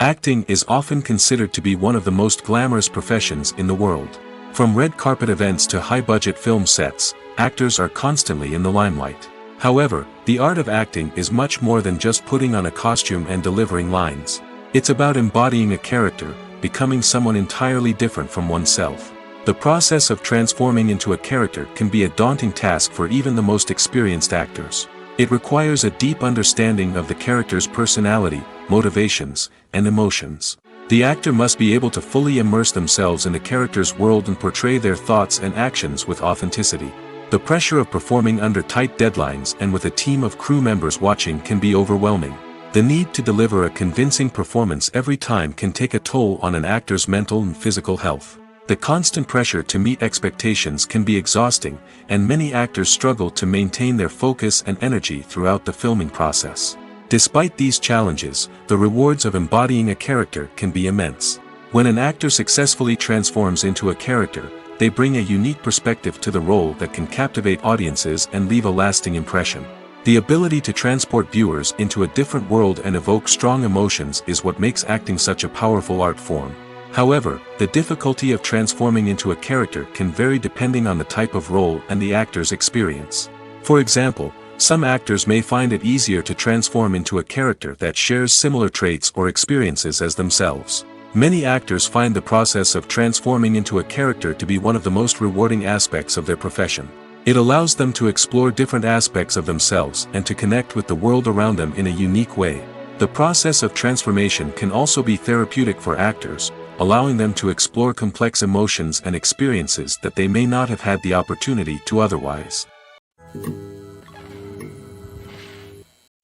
Acting is often considered to be one of the most glamorous professions in the world. From red carpet events to high-budget film sets, actors are constantly in the limelight. However, the art of acting is much more than just putting on a costume and delivering lines. It's about embodying a character, becoming someone entirely different from oneself. The process of transforming into a character can be a daunting task for even the most experienced actors. It requires a deep understanding of the character's personality, motivations, and emotions. The actor must be able to fully immerse themselves in the character's world and portray their thoughts and actions with authenticity. The pressure of performing under tight deadlines and with a team of crew members watching can be overwhelming. The need to deliver a convincing performance every time can take a toll on an actor's mental and physical health. The constant pressure to meet expectations can be exhausting, and many actors struggle to maintain their focus and energy throughout the filming process. Despite these challenges, the rewards of embodying a character can be immense. When an actor successfully transforms into a character, they bring a unique perspective to the role that can captivate audiences and leave a lasting impression. The ability to transport viewers into a different world and evoke strong emotions is what makes acting such a powerful art form. However, the difficulty of transforming into a character can vary depending on the type of role and the actor's experience. For example, some actors may find it easier to transform into a character that shares similar traits or experiences as themselves. Many actors find the process of transforming into a character to be one of the most rewarding aspects of their profession. It allows them to explore different aspects of themselves and to connect with the world around them in a unique way. The process of transformation can also be therapeutic for actors, allowing them to explore complex emotions and experiences that they may not have had the opportunity to otherwise.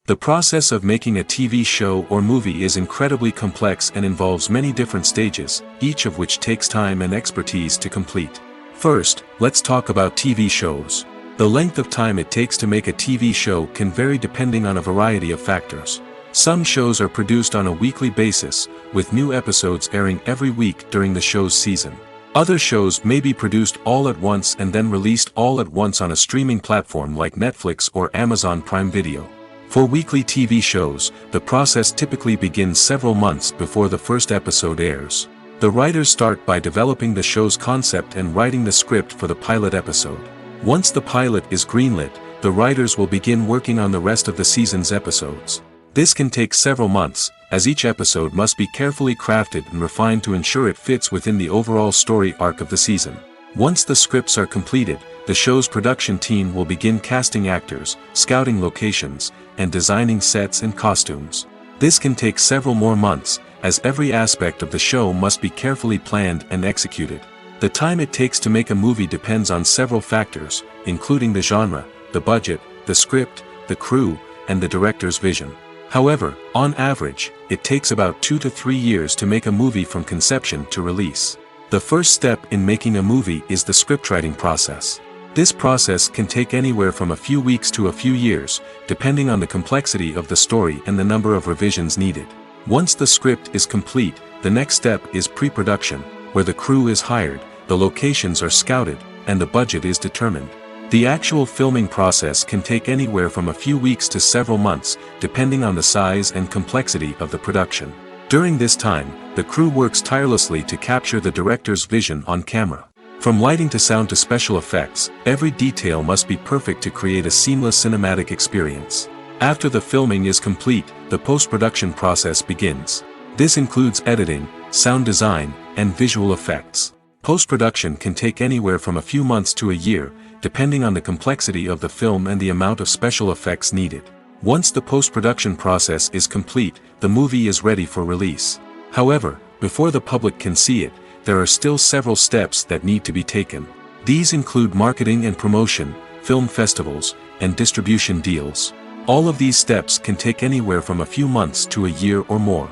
The process of making a TV show or movie is incredibly complex and involves many different stages, each of which takes time and expertise to complete. First, let's talk about TV shows. The length of time it takes to make a TV show can vary depending on a variety of factors. Some shows are produced on a weekly basis, with new episodes airing every week during the show's season. Other shows may be produced all at once and then released all at once on a streaming platform like Netflix or Amazon Prime Video. For weekly TV shows, the process typically begins several months before the first episode airs. The writers start by developing the show's concept and writing the script for the pilot episode. Once the pilot is greenlit, the writers will begin working on the rest of the season's episodes. This can take several months, as each episode must be carefully crafted and refined to ensure it fits within the overall story arc of the season. Once the scripts are completed, the show's production team will begin casting actors, scouting locations, and designing sets and costumes. This can take several more months, as every aspect of the show must be carefully planned and executed. The time it takes to make a movie depends on several factors, including the genre, the budget, the script, the crew, and the director's vision. However, on average, it takes about 2 to 3 years to make a movie from conception to release. The first step in making a movie is the scriptwriting process. This process can take anywhere from a few weeks to a few years, depending on the complexity of the story and the number of revisions needed. Once the script is complete, the next step is pre-production, where the crew is hired, the locations are scouted, and the budget is determined. The actual filming process can take anywhere from a few weeks to several months, depending on the size and complexity of the production. During this time, the crew works tirelessly to capture the director's vision on camera. From lighting to sound to special effects, every detail must be perfect to create a seamless cinematic experience. After the filming is complete, the post-production process begins. This includes editing, sound design, and visual effects. Post-production can take anywhere from a few months to a year, depending on the complexity of the film and the amount of special effects needed. Once the post-production process is complete, the movie is ready for release. However, before the public can see it, there are still several steps that need to be taken. These include marketing and promotion, film festivals, and distribution deals. All of these steps can take anywhere from a few months to a year or more.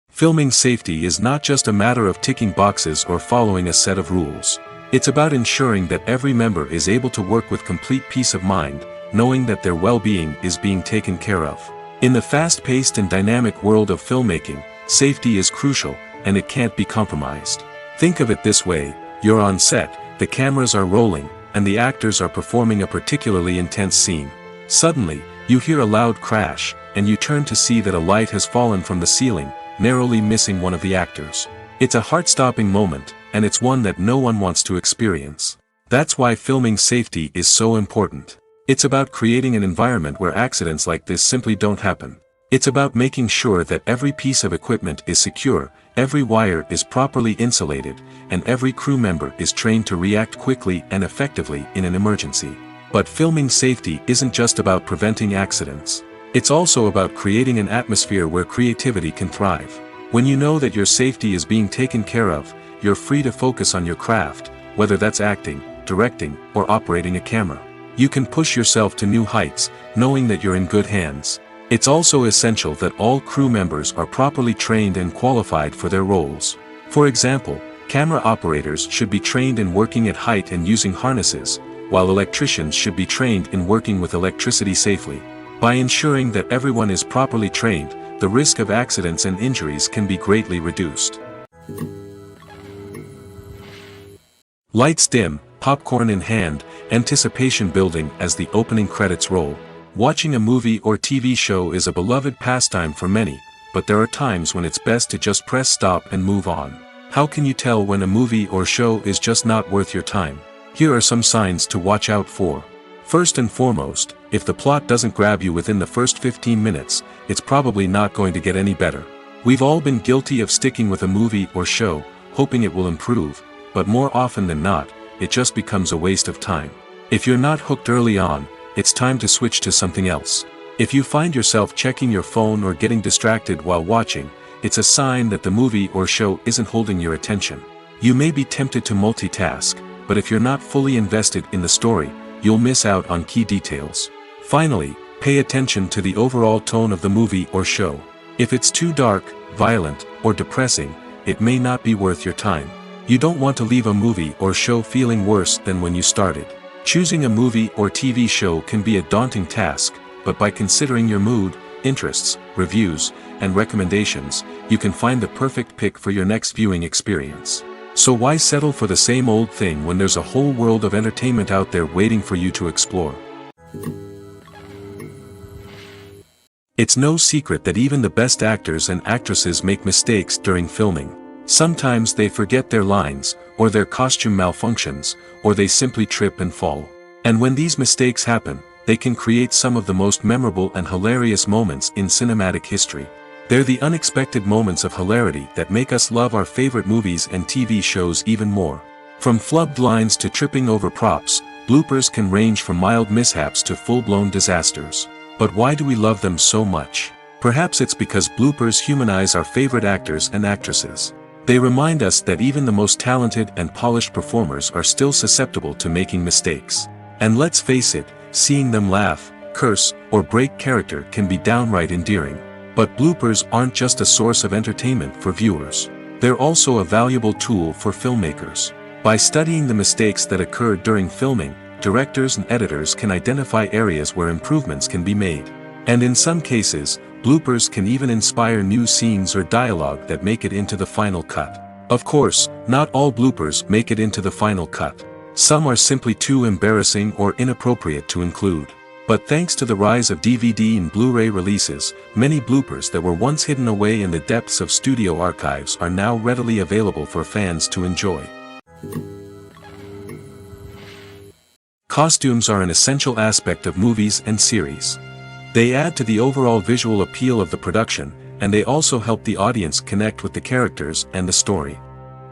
Filming safety is not just a matter of ticking boxes or following a set of rules. It's about ensuring that every member is able to work with complete peace of mind, knowing that their well-being is being taken care of. In the fast-paced and dynamic world of filmmaking, safety is crucial, and it can't be compromised. Think of it this way: you're on set, the cameras are rolling, and the actors are performing a particularly intense scene. Suddenly, you hear a loud crash, and you turn to see that a light has fallen from the ceiling, narrowly missing one of the actors. It's a heart-stopping moment, and it's one that no one wants to experience. That's why filming safety is so important. It's about creating an environment where accidents like this simply don't happen. It's about making sure that every piece of equipment is secure, every wire is properly insulated, and every crew member is trained to react quickly and effectively in an emergency. But filming safety isn't just about preventing accidents. It's also about creating an atmosphere where creativity can thrive. When you know that your safety is being taken care of, you're free to focus on your craft, whether that's acting, directing, or operating a camera. You can push yourself to new heights, knowing that you're in good hands. It's also essential that all crew members are properly trained and qualified for their roles. For example, camera operators should be trained in working at height and using harnesses, while electricians should be trained in working with electricity safely. By ensuring that everyone is properly trained, the risk of accidents and injuries can be greatly reduced. Lights dim, popcorn in hand, anticipation building as the opening credits roll. Watching a movie or TV show is a beloved pastime for many, but there are times when it's best to just press stop and move on. How can you tell when a movie or show is just not worth your time? Here are some signs to watch out for. First and foremost, if the plot doesn't grab you within the first 15 minutes, it's probably not going to get any better. We've all been guilty of sticking with a movie or show, hoping it will improve, but more often than not, it just becomes a waste of time. If you're not hooked early on, it's time to switch to something else. If you find yourself checking your phone or getting distracted while watching, it's a sign that the movie or show isn't holding your attention. You may be tempted to multitask, but if you're not fully invested in the story, you'll miss out on key details. Finally, pay attention to the overall tone of the movie or show. If it's too dark, violent, or depressing, it may not be worth your time. You don't want to leave a movie or show feeling worse than when you started. Choosing a movie or TV show can be a daunting task, but by considering your mood, interests, reviews, and recommendations, you can find the perfect pick for your next viewing experience. So why settle for the same old thing when there's a whole world of entertainment out there waiting for you to explore? It's no secret that even the best actors and actresses make mistakes during filming. Sometimes they forget their lines, or their costume malfunctions, or they simply trip and fall. And when these mistakes happen, they can create some of the most memorable and hilarious moments in cinematic history. They're the unexpected moments of hilarity that make us love our favorite movies and TV shows even more. From flubbed lines to tripping over props, bloopers can range from mild mishaps to full-blown disasters. But why do we love them so much? Perhaps it's because bloopers humanize our favorite actors and actresses. They remind us that even the most talented and polished performers are still susceptible to making mistakes. And let's face it, seeing them laugh, curse, or break character can be downright endearing. But bloopers aren't just a source of entertainment for viewers. They're also a valuable tool for filmmakers. By studying the mistakes that occurred during filming, directors and editors can identify areas where improvements can be made. And in some cases, bloopers can even inspire new scenes or dialogue that make it into the final cut. Of course, not all bloopers make it into the final cut. Some are simply too embarrassing or inappropriate to include. But thanks to the rise of DVD and Blu-ray releases, many bloopers that were once hidden away in the depths of studio archives are now readily available for fans to enjoy. Costumes are an essential aspect of movies and series. They add to the overall visual appeal of the production, and they also help the audience connect with the characters and the story.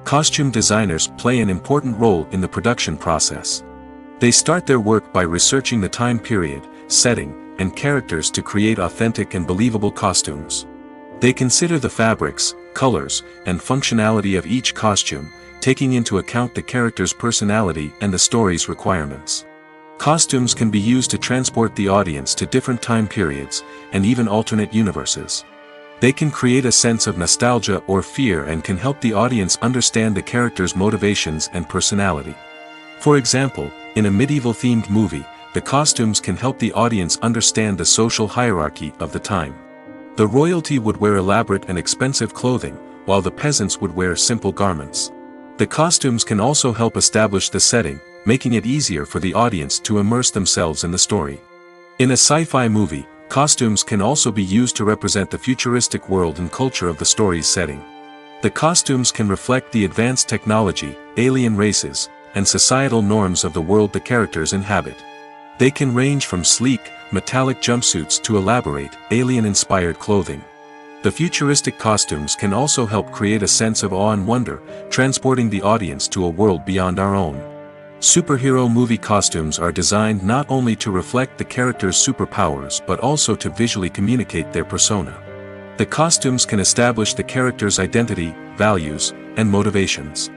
Costume designers play an important role in the production process. They start their work by researching the time period, setting, and characters to create authentic and believable costumes. They consider the fabrics, colors, and functionality of each costume, taking into account the character's personality and the story's requirements. Costumes can be used to transport the audience to different time periods, and even alternate universes. They can create a sense of nostalgia or fear and can help the audience understand the character's motivations and personality. For example, in a medieval-themed movie, the costumes can help the audience understand the social hierarchy of the time. The royalty would wear elaborate and expensive clothing, while the peasants would wear simple garments. The costumes can also help establish the setting, making it easier for the audience to immerse themselves in the story. In a sci-fi movie, costumes can also be used to represent the futuristic world and culture of the story's setting. The costumes can reflect the advanced technology, alien races, and societal norms of the world the characters inhabit. They can range from sleek, metallic jumpsuits to elaborate, alien-inspired clothing. The futuristic costumes can also help create a sense of awe and wonder, transporting the audience to a world beyond our own. Superhero movie costumes are designed not only to reflect the character's superpowers but also to visually communicate their persona. The costumes can establish the character's identity, values, and motivations.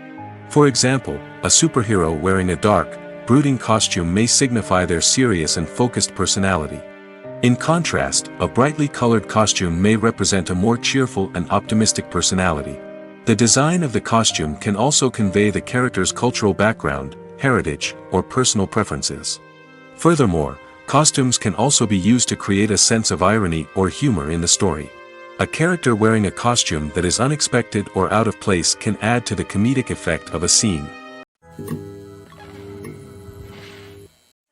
For example, a superhero wearing a dark, brooding costume may signify their serious and focused personality. In contrast, a brightly colored costume may represent a more cheerful and optimistic personality. The design of the costume can also convey the character's cultural background, heritage, or personal preferences. Furthermore, costumes can also be used to create a sense of irony or humor in the story. A character wearing a costume that is unexpected or out of place can add to the comedic effect of a scene.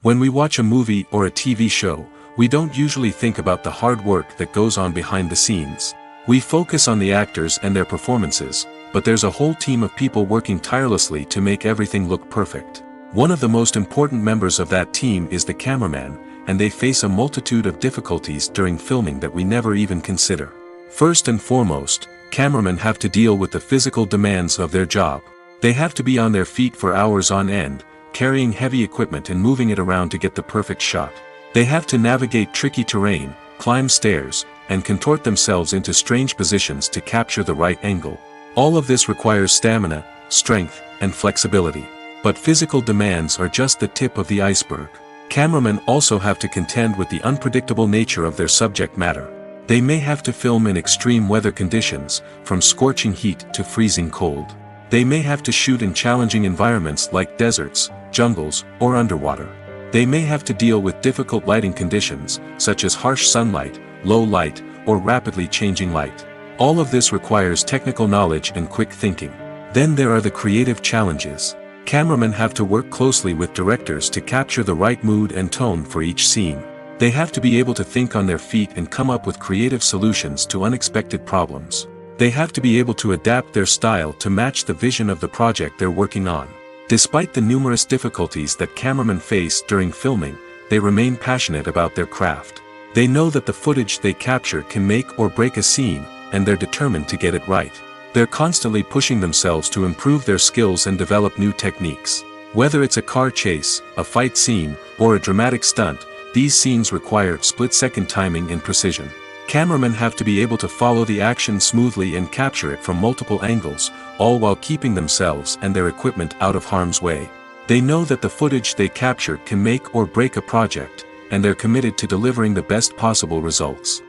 When we watch a movie or a TV show, we don't usually think about the hard work that goes on behind the scenes. We focus on the actors and their performances, but there's a whole team of people working tirelessly to make everything look perfect. One of the most important members of that team is the cameraman, and they face a multitude of difficulties during filming that we never even consider. First and foremost, cameramen have to deal with the physical demands of their job. They have to be on their feet for hours on end, carrying heavy equipment and moving it around to get the perfect shot. They have to navigate tricky terrain, climb stairs, and contort themselves into strange positions to capture the right angle. All of this requires stamina, strength, and flexibility. But physical demands are just the tip of the iceberg. Cameramen also have to contend with the unpredictable nature of their subject matter. They may have to film in extreme weather conditions, from scorching heat to freezing cold. They may have to shoot in challenging environments like deserts, jungles, or underwater. They may have to deal with difficult lighting conditions, such as harsh sunlight, low light, or rapidly changing light. All of this requires technical knowledge and quick thinking. Then there are the creative challenges. Cameramen have to work closely with directors to capture the right mood and tone for each scene. They have to be able to think on their feet and come up with creative solutions to unexpected problems. They have to be able to adapt their style to match the vision of the project they're working on. Despite the numerous difficulties that cameramen face during filming, they remain passionate about their craft. They know that the footage they capture can make or break a scene, and they're determined to get it right. They're constantly pushing themselves to improve their skills and develop new techniques. Whether it's a car chase, a fight scene, or a dramatic stunt, these scenes require split-second timing and precision. Cameramen have to be able to follow the action smoothly and capture it from multiple angles, all while keeping themselves and their equipment out of harm's way. They know that the footage they capture can make or break a project, and they're committed to delivering the best possible results.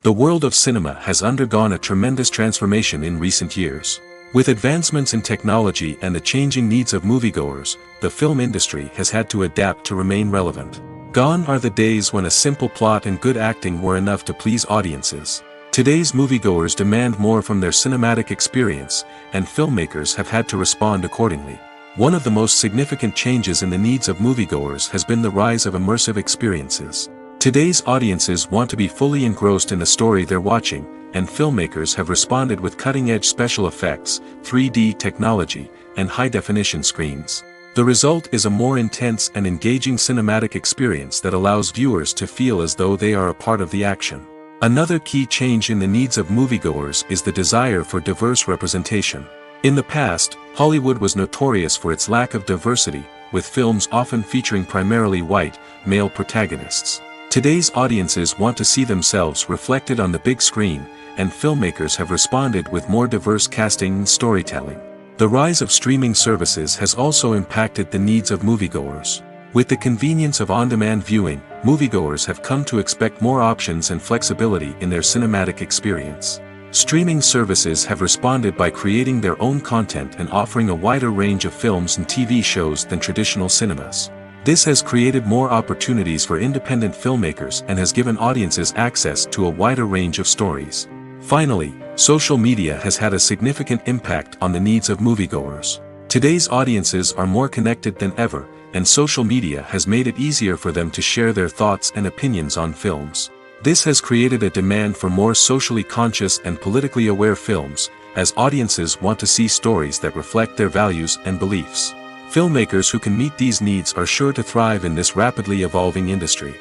The world of cinema has undergone a tremendous transformation in recent years. With advancements in technology and the changing needs of moviegoers, the film industry has had to adapt to remain relevant. Gone are the days when a simple plot and good acting were enough to please audiences. Today's moviegoers demand more from their cinematic experience, and filmmakers have had to respond accordingly. One of the most significant changes in the needs of moviegoers has been the rise of immersive experiences. Today's audiences want to be fully engrossed in the story they're watching, and filmmakers have responded with cutting-edge special effects, 3D technology, and high-definition screens. The result is a more intense and engaging cinematic experience that allows viewers to feel as though they are a part of the action. Another key change in the needs of moviegoers is the desire for diverse representation. In the past, Hollywood was notorious for its lack of diversity, with films often featuring primarily white, male protagonists. Today's audiences want to see themselves reflected on the big screen, and filmmakers have responded with more diverse casting and storytelling. The rise of streaming services has also impacted the needs of moviegoers. With the convenience of on-demand viewing, moviegoers have come to expect more options and flexibility in their cinematic experience. Streaming services have responded by creating their own content and offering a wider range of films and TV shows than traditional cinemas. This has created more opportunities for independent filmmakers and has given audiences access to a wider range of stories. Finally, social media has had a significant impact on the needs of moviegoers. Today's audiences are more connected than ever, and social media has made it easier for them to share their thoughts and opinions on films. This has created a demand for more socially conscious and politically aware films, as audiences want to see stories that reflect their values and beliefs. Filmmakers who can meet these needs are sure to thrive in this rapidly evolving industry.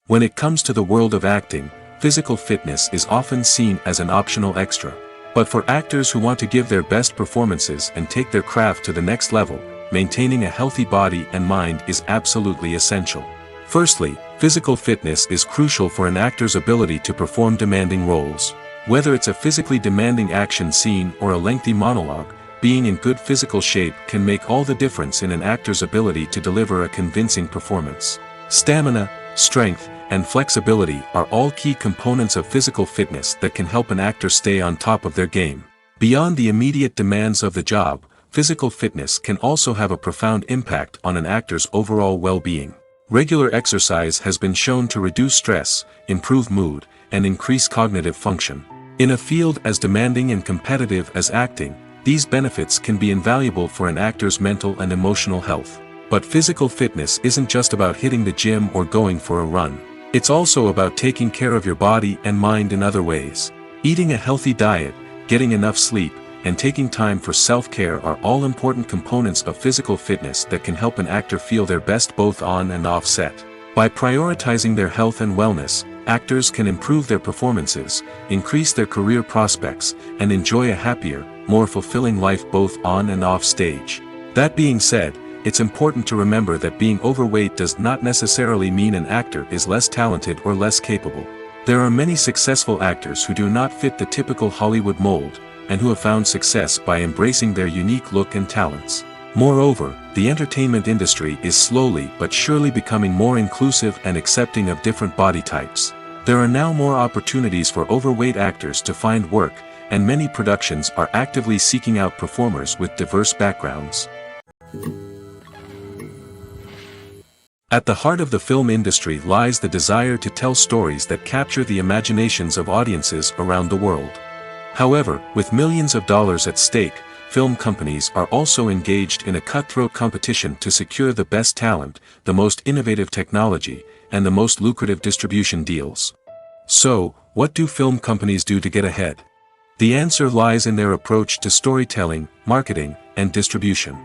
When it comes to the world of acting, physical fitness is often seen as an optional extra. But for actors who want to give their best performances and take their craft to the next level, maintaining a healthy body and mind is absolutely essential. Firstly, physical fitness is crucial for an actor's ability to perform demanding roles. Whether it's a physically demanding action scene or a lengthy monologue, being in good physical shape can make all the difference in an actor's ability to deliver a convincing performance. Stamina, strength, and flexibility are all key components of physical fitness that can help an actor stay on top of their game. Beyond the immediate demands of the job, physical fitness can also have a profound impact on an actor's overall well-being. Regular exercise has been shown to reduce stress, improve mood, and increase cognitive function. In a field as demanding and competitive as acting, these benefits can be invaluable for an actor's mental and emotional health. But physical fitness isn't just about hitting the gym or going for a run. It's also about taking care of your body and mind in other ways. Eating a healthy diet, getting enough sleep, and taking time for self-care are all important components of physical fitness that can help an actor feel their best both on and off set. By prioritizing their health and wellness, actors can improve their performances, increase their career prospects, and enjoy a happier, more fulfilling life both on and off stage. That being said, it's important to remember that being overweight does not necessarily mean an actor is less talented or less capable. There are many successful actors who do not fit the typical Hollywood mold, and who have found success by embracing their unique look and talents. Moreover, the entertainment industry is slowly but surely becoming more inclusive and accepting of different body types. There are now more opportunities for overweight actors to find work, and many productions are actively seeking out performers with diverse backgrounds. At the heart of the film industry lies the desire to tell stories that capture the imaginations of audiences around the world. However, with millions of dollars at stake, film companies are also engaged in a cutthroat competition to secure the best talent, the most innovative technology, and the most lucrative distribution deals. So, what do film companies do to get ahead? The answer lies in their approach to storytelling, marketing, and distribution.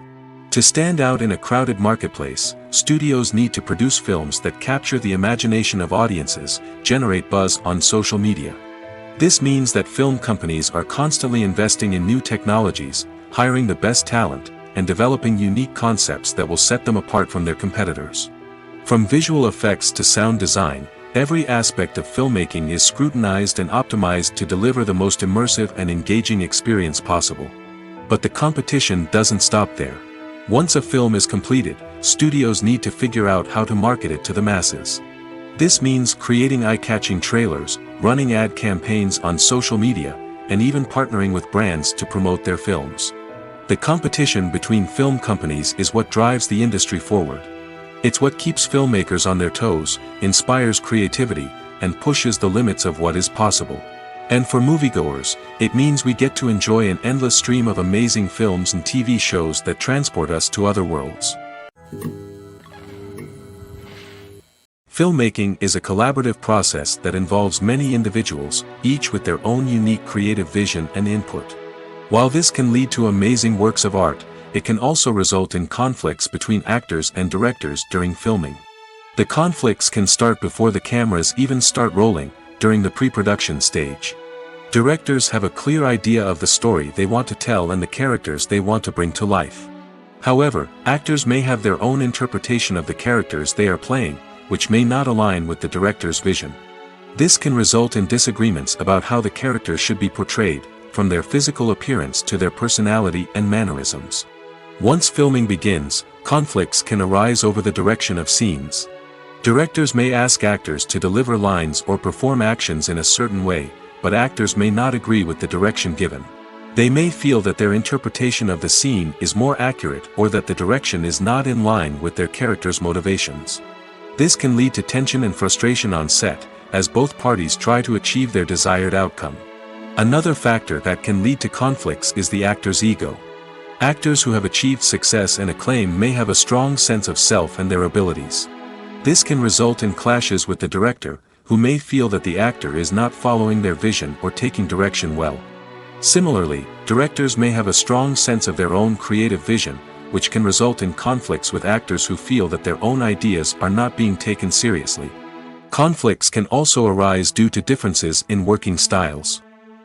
To stand out in a crowded marketplace, studios need to produce films that capture the imagination of audiences, generate buzz on social media. This means that film companies are constantly investing in new technologies, hiring the best talent, and developing unique concepts that will set them apart from their competitors. From visual effects to sound design, every aspect of filmmaking is scrutinized and optimized to deliver the most immersive and engaging experience possible. But the competition doesn't stop there. Once a film is completed, studios need to figure out how to market it to the masses. This means creating eye-catching trailers, running ad campaigns on social media, and even partnering with brands to promote their films. The competition between film companies is what drives the industry forward. It's what keeps filmmakers on their toes, inspires creativity, and pushes the limits of what is possible. And for moviegoers, it means we get to enjoy an endless stream of amazing films and TV shows that transport us to other worlds. Filmmaking is a collaborative process that involves many individuals, each with their own unique creative vision and input. While this can lead to amazing works of art, it can also result in conflicts between actors and directors during filming. The conflicts can start before the cameras even start rolling, during the pre-production stage. Directors have a clear idea of the story they want to tell and the characters they want to bring to life. However, actors may have their own interpretation of the characters they are playing, which may not align with the director's vision. This can result in disagreements about how the characters should be portrayed, from their physical appearance to their personality and mannerisms. Once filming begins, conflicts can arise over the direction of scenes. Directors may ask actors to deliver lines or perform actions in a certain way, but actors may not agree with the direction given. They may feel that their interpretation of the scene is more accurate or that the direction is not in line with their character's motivations. This can lead to tension and frustration on set, as both parties try to achieve their desired outcome. Another factor that can lead to conflicts is the actor's ego. Actors who have achieved success and acclaim may have a strong sense of self and their abilities. This can result in clashes with the director, who may feel that the actor is not following their vision or taking direction well. Similarly, directors may have a strong sense of their own creative vision, which can result in conflicts with actors who feel that their own ideas are not being taken seriously. Conflicts can also arise due to differences in working styles.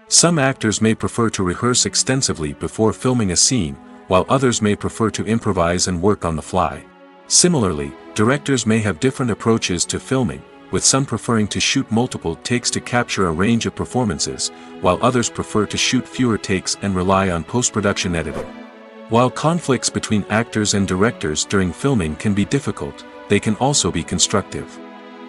Some actors may prefer to rehearse extensively before filming a scene, while others may prefer to improvise and work on the fly. Similarly, directors may have different approaches to filming, with some preferring to shoot multiple takes to capture a range of performances, while others prefer to shoot fewer takes and rely on post-production editing. While conflicts between actors and directors during filming can be difficult, they can also be constructive.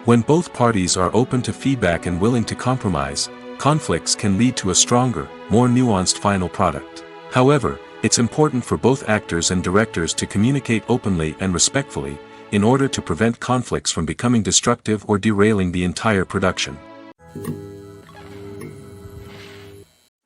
When both parties are open to feedback and willing to compromise, conflicts can lead to a stronger, more nuanced final product. However, it's important for both actors and directors to communicate openly and respectfully, in order to prevent conflicts from becoming destructive or derailing the entire production.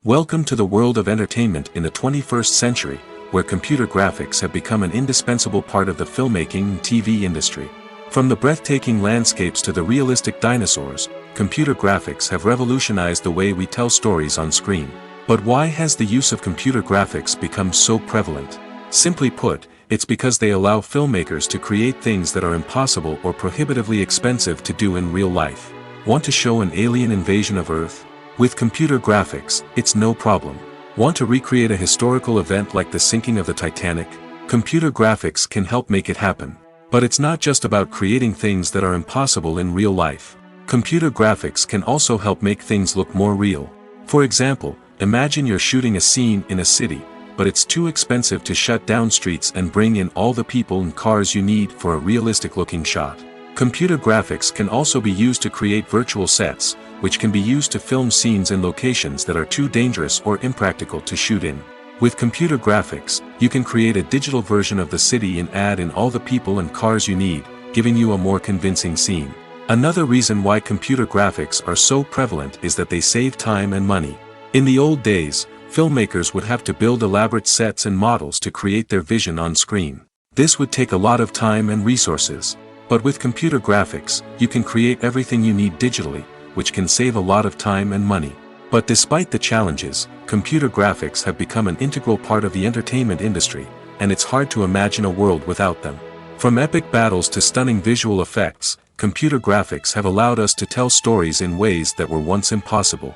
Welcome to the world of entertainment in the 21st century, where computer graphics have become an indispensable part of the filmmaking and TV industry. From the breathtaking landscapes to the realistic dinosaurs, computer graphics have revolutionized the way we tell stories on screen. But why has the use of computer graphics become so prevalent? Simply put, it's because they allow filmmakers to create things that are impossible or prohibitively expensive to do in real life. Want to show an alien invasion of Earth? With computer graphics, it's no problem. Want to recreate a historical event like the sinking of the Titanic? Computer graphics can help make it happen. But it's not just about creating things that are impossible in real life. Computer graphics can also help make things look more real. For example, imagine you're shooting a scene in a city, but it's too expensive to shut down streets and bring in all the people and cars you need for a realistic-looking shot. Computer graphics can also be used to create virtual sets, which can be used to film scenes in locations that are too dangerous or impractical to shoot in. With computer graphics, you can create a digital version of the city and add in all the people and cars you need, giving you a more convincing scene. Another reason why computer graphics are so prevalent is that they save time and money. In the old days, filmmakers would have to build elaborate sets and models to create their vision on screen. This would take a lot of time and resources. But with computer graphics, you can create everything you need digitally, which can save a lot of time and money. But despite the challenges, computer graphics have become an integral part of the entertainment industry, and it's hard to imagine a world without them. From epic battles to stunning visual effects, computer graphics have allowed us to tell stories in ways that were once impossible.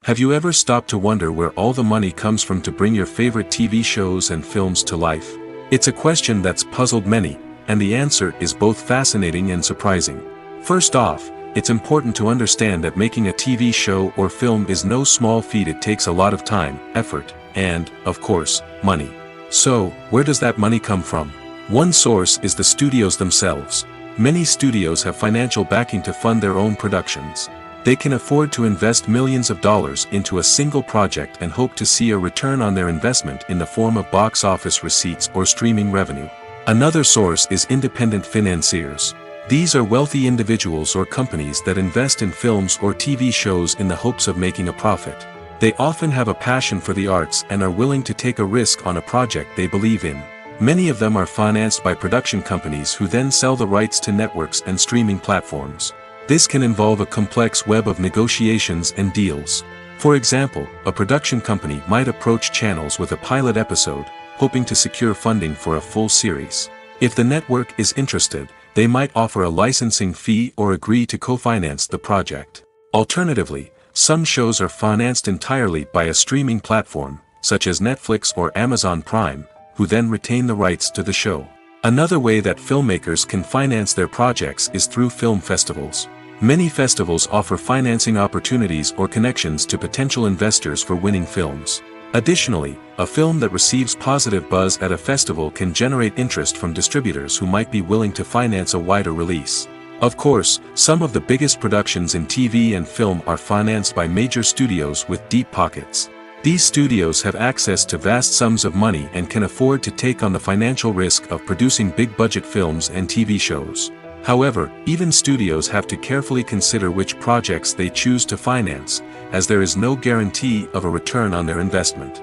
Have you ever stopped to wonder where all the money comes from to bring your favorite TV shows and films to life? It's a question that's puzzled many, and the answer is both fascinating and surprising. First off, it's important to understand that making a TV show or film is no small feat. It takes a lot of time, effort, and, of course, money. So, where does that money come from? One source is the studios themselves. Many studios have financial backing to fund their own productions. They can afford to invest millions of dollars into a single project and hope to see a return on their investment in the form of box office receipts or streaming revenue. Another source is independent financiers. These are wealthy individuals or companies that invest in films or TV shows in the hopes of making a profit. They often have a passion for the arts and are willing to take a risk on a project they believe in. Many of them are financed by production companies who then sell the rights to networks and streaming platforms. This can involve a complex web of negotiations and deals. For example, a production company might approach channels with a pilot episode, hoping to secure funding for a full series. If the network is interested, they might offer a licensing fee or agree to co-finance the project. Alternatively, some shows are financed entirely by a streaming platform, such as Netflix or Amazon Prime, who then retain the rights to the show. Another way that filmmakers can finance their projects is through film festivals. Many festivals offer financing opportunities or connections to potential investors for winning films. Additionally, a film that receives positive buzz at a festival can generate interest from distributors who might be willing to finance a wider release. Of course, some of the biggest productions in TV and film are financed by major studios with deep pockets. These studios have access to vast sums of money and can afford to take on the financial risk of producing big-budget films and TV shows. However, even studios have to carefully consider which projects they choose to finance, as there is no guarantee of a return on their investment.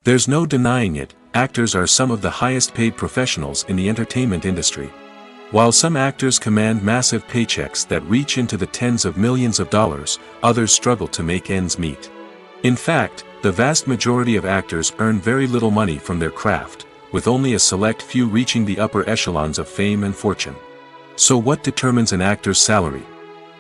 There's no denying it, actors are some of the highest-paid professionals in the entertainment industry. While some actors command massive paychecks that reach into the tens of millions of dollars, others struggle to make ends meet. In fact, the vast majority of actors earn very little money from their craft, with only a select few reaching the upper echelons of fame and fortune. So what determines an actor's salary?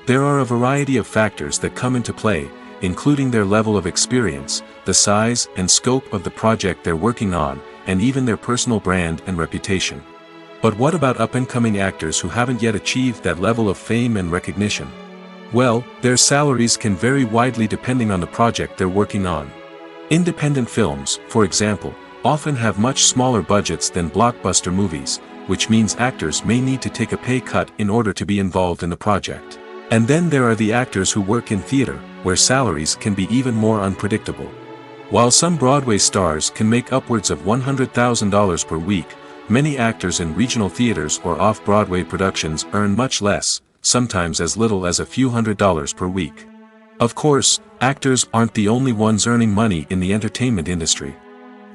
There are a variety of factors that come into play, including their level of experience, the size and scope of the project they're working on, and even their personal brand and reputation. But what about up-and-coming actors who haven't yet achieved that level of fame and recognition? Well, their salaries can vary widely depending on the project they're working on. Independent films, for example, often have much smaller budgets than blockbuster movies, which means actors may need to take a pay cut in order to be involved in the project. And then there are the actors who work in theater, where salaries can be even more unpredictable. While some Broadway stars can make upwards of $100,000 per week, many actors in regional theaters or off-Broadway productions earn much less, sometimes as little as a few $100s per week. Of course, actors aren't the only ones earning money in the entertainment industry.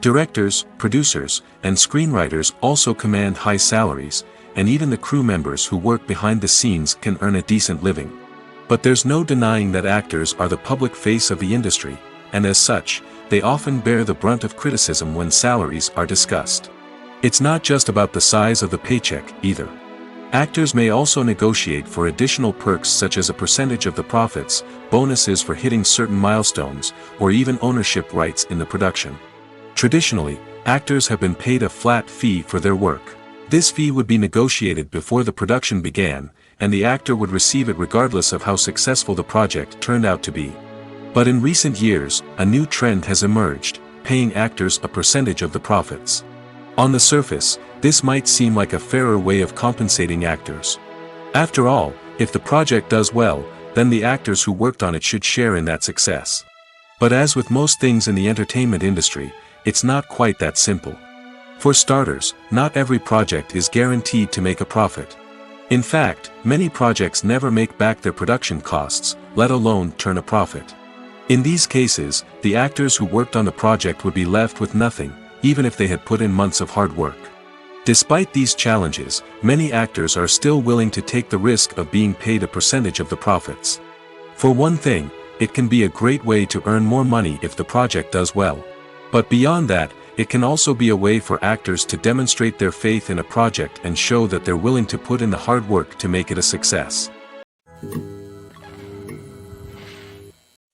Directors, producers, and screenwriters also command high salaries, and even the crew members who work behind the scenes can earn a decent living. But there's no denying that actors are the public face of the industry, and as such, they often bear the brunt of criticism when salaries are discussed. It's not just about the size of the paycheck, either. Actors may also negotiate for additional perks such as a percentage of the profits, bonuses for hitting certain milestones, or even ownership rights in the production. Traditionally, actors have been paid a flat fee for their work. This fee would be negotiated before the production began, and the actor would receive it regardless of how successful the project turned out to be. But in recent years, a new trend has emerged, paying actors a percentage of the profits. On the surface, this might seem like a fairer way of compensating actors. After all, if the project does well, then the actors who worked on it should share in that success. But as with most things in the entertainment industry, it's not quite that simple. For starters, not every project is guaranteed to make a profit. In fact, many projects never make back their production costs, let alone turn a profit. In these cases, the actors who worked on the project would be left with nothing, even if they had put in months of hard work. Despite these challenges, many actors are still willing to take the risk of being paid a percentage of the profits. For one thing, it can be a great way to earn more money if the project does well. But beyond that, it can also be a way for actors to demonstrate their faith in a project and show that they're willing to put in the hard work to make it a success.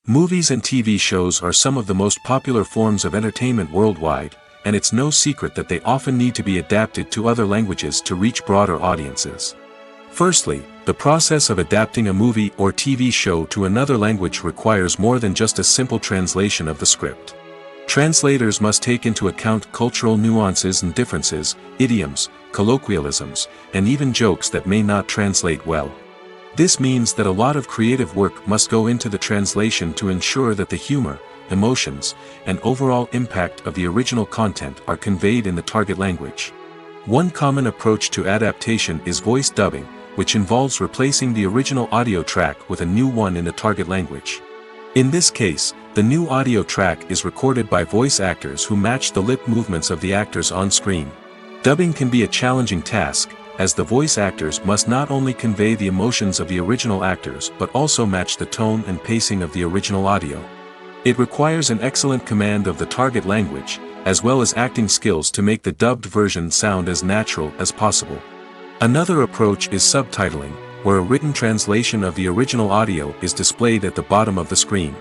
Movies and TV shows are some of the most popular forms of entertainment worldwide, and it's no secret that they often need to be adapted to other languages to reach broader audiences. Firstly, the process of adapting a movie or TV show to another language requires more than just a simple translation of the script. Translators must take into account cultural nuances and differences, idioms, colloquialisms, and even jokes that may not translate well. This means that a lot of creative work must go into the translation to ensure that the humor, emotions, and overall impact of the original content are conveyed in the target language. One common approach to adaptation is voice dubbing, which involves replacing the original audio track with a new one in the target language. In this case, the new audio track is recorded by voice actors who match the lip movements of the actors on screen. Dubbing can be a challenging task, as the voice actors must not only convey the emotions of the original actors but also match the tone and pacing of the original audio. It requires an excellent command of the target language, as well as acting skills to make the dubbed version sound as natural as possible. Another approach is subtitling, where a written translation of the original audio is displayed at the bottom of the screen.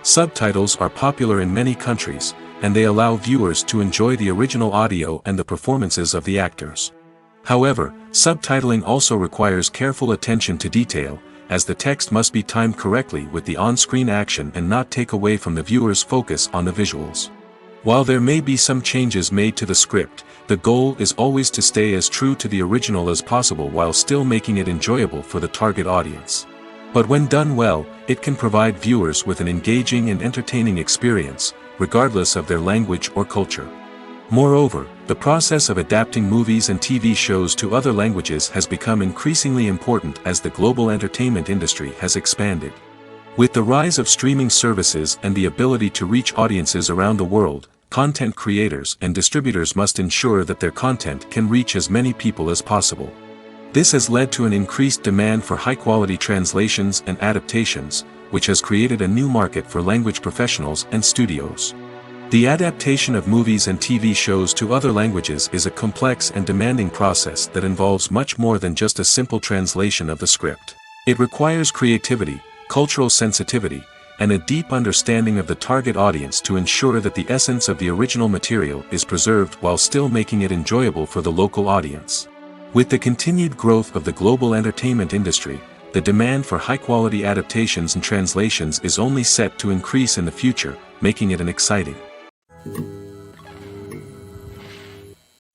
Subtitles are popular in many countries, and they allow viewers to enjoy the original audio and the performances of the actors. However, subtitling also requires careful attention to detail, as the text must be timed correctly with the on-screen action and not take away from the viewer's focus on the visuals. While there may be some changes made to the script, the goal is always to stay as true to the original as possible while still making it enjoyable for the target audience. But when done well, it can provide viewers with an engaging and entertaining experience, regardless of their language or culture. Moreover, the process of adapting movies and TV shows to other languages has become increasingly important as the global entertainment industry has expanded. With the rise of streaming services and the ability to reach audiences around the world, content creators and distributors must ensure that their content can reach as many people as possible. This has led to an increased demand for high-quality translations and adaptations, which has created a new market for language professionals and studios. The adaptation of movies and TV shows to other languages is a complex and demanding process that involves much more than just a simple translation of the script. It requires creativity, cultural sensitivity, and a deep understanding of the target audience to ensure that the essence of the original material is preserved while still making it enjoyable for the local audience. With the continued growth of the global entertainment industry, the demand for high-quality adaptations and translations is only set to increase in the future, making it exciting.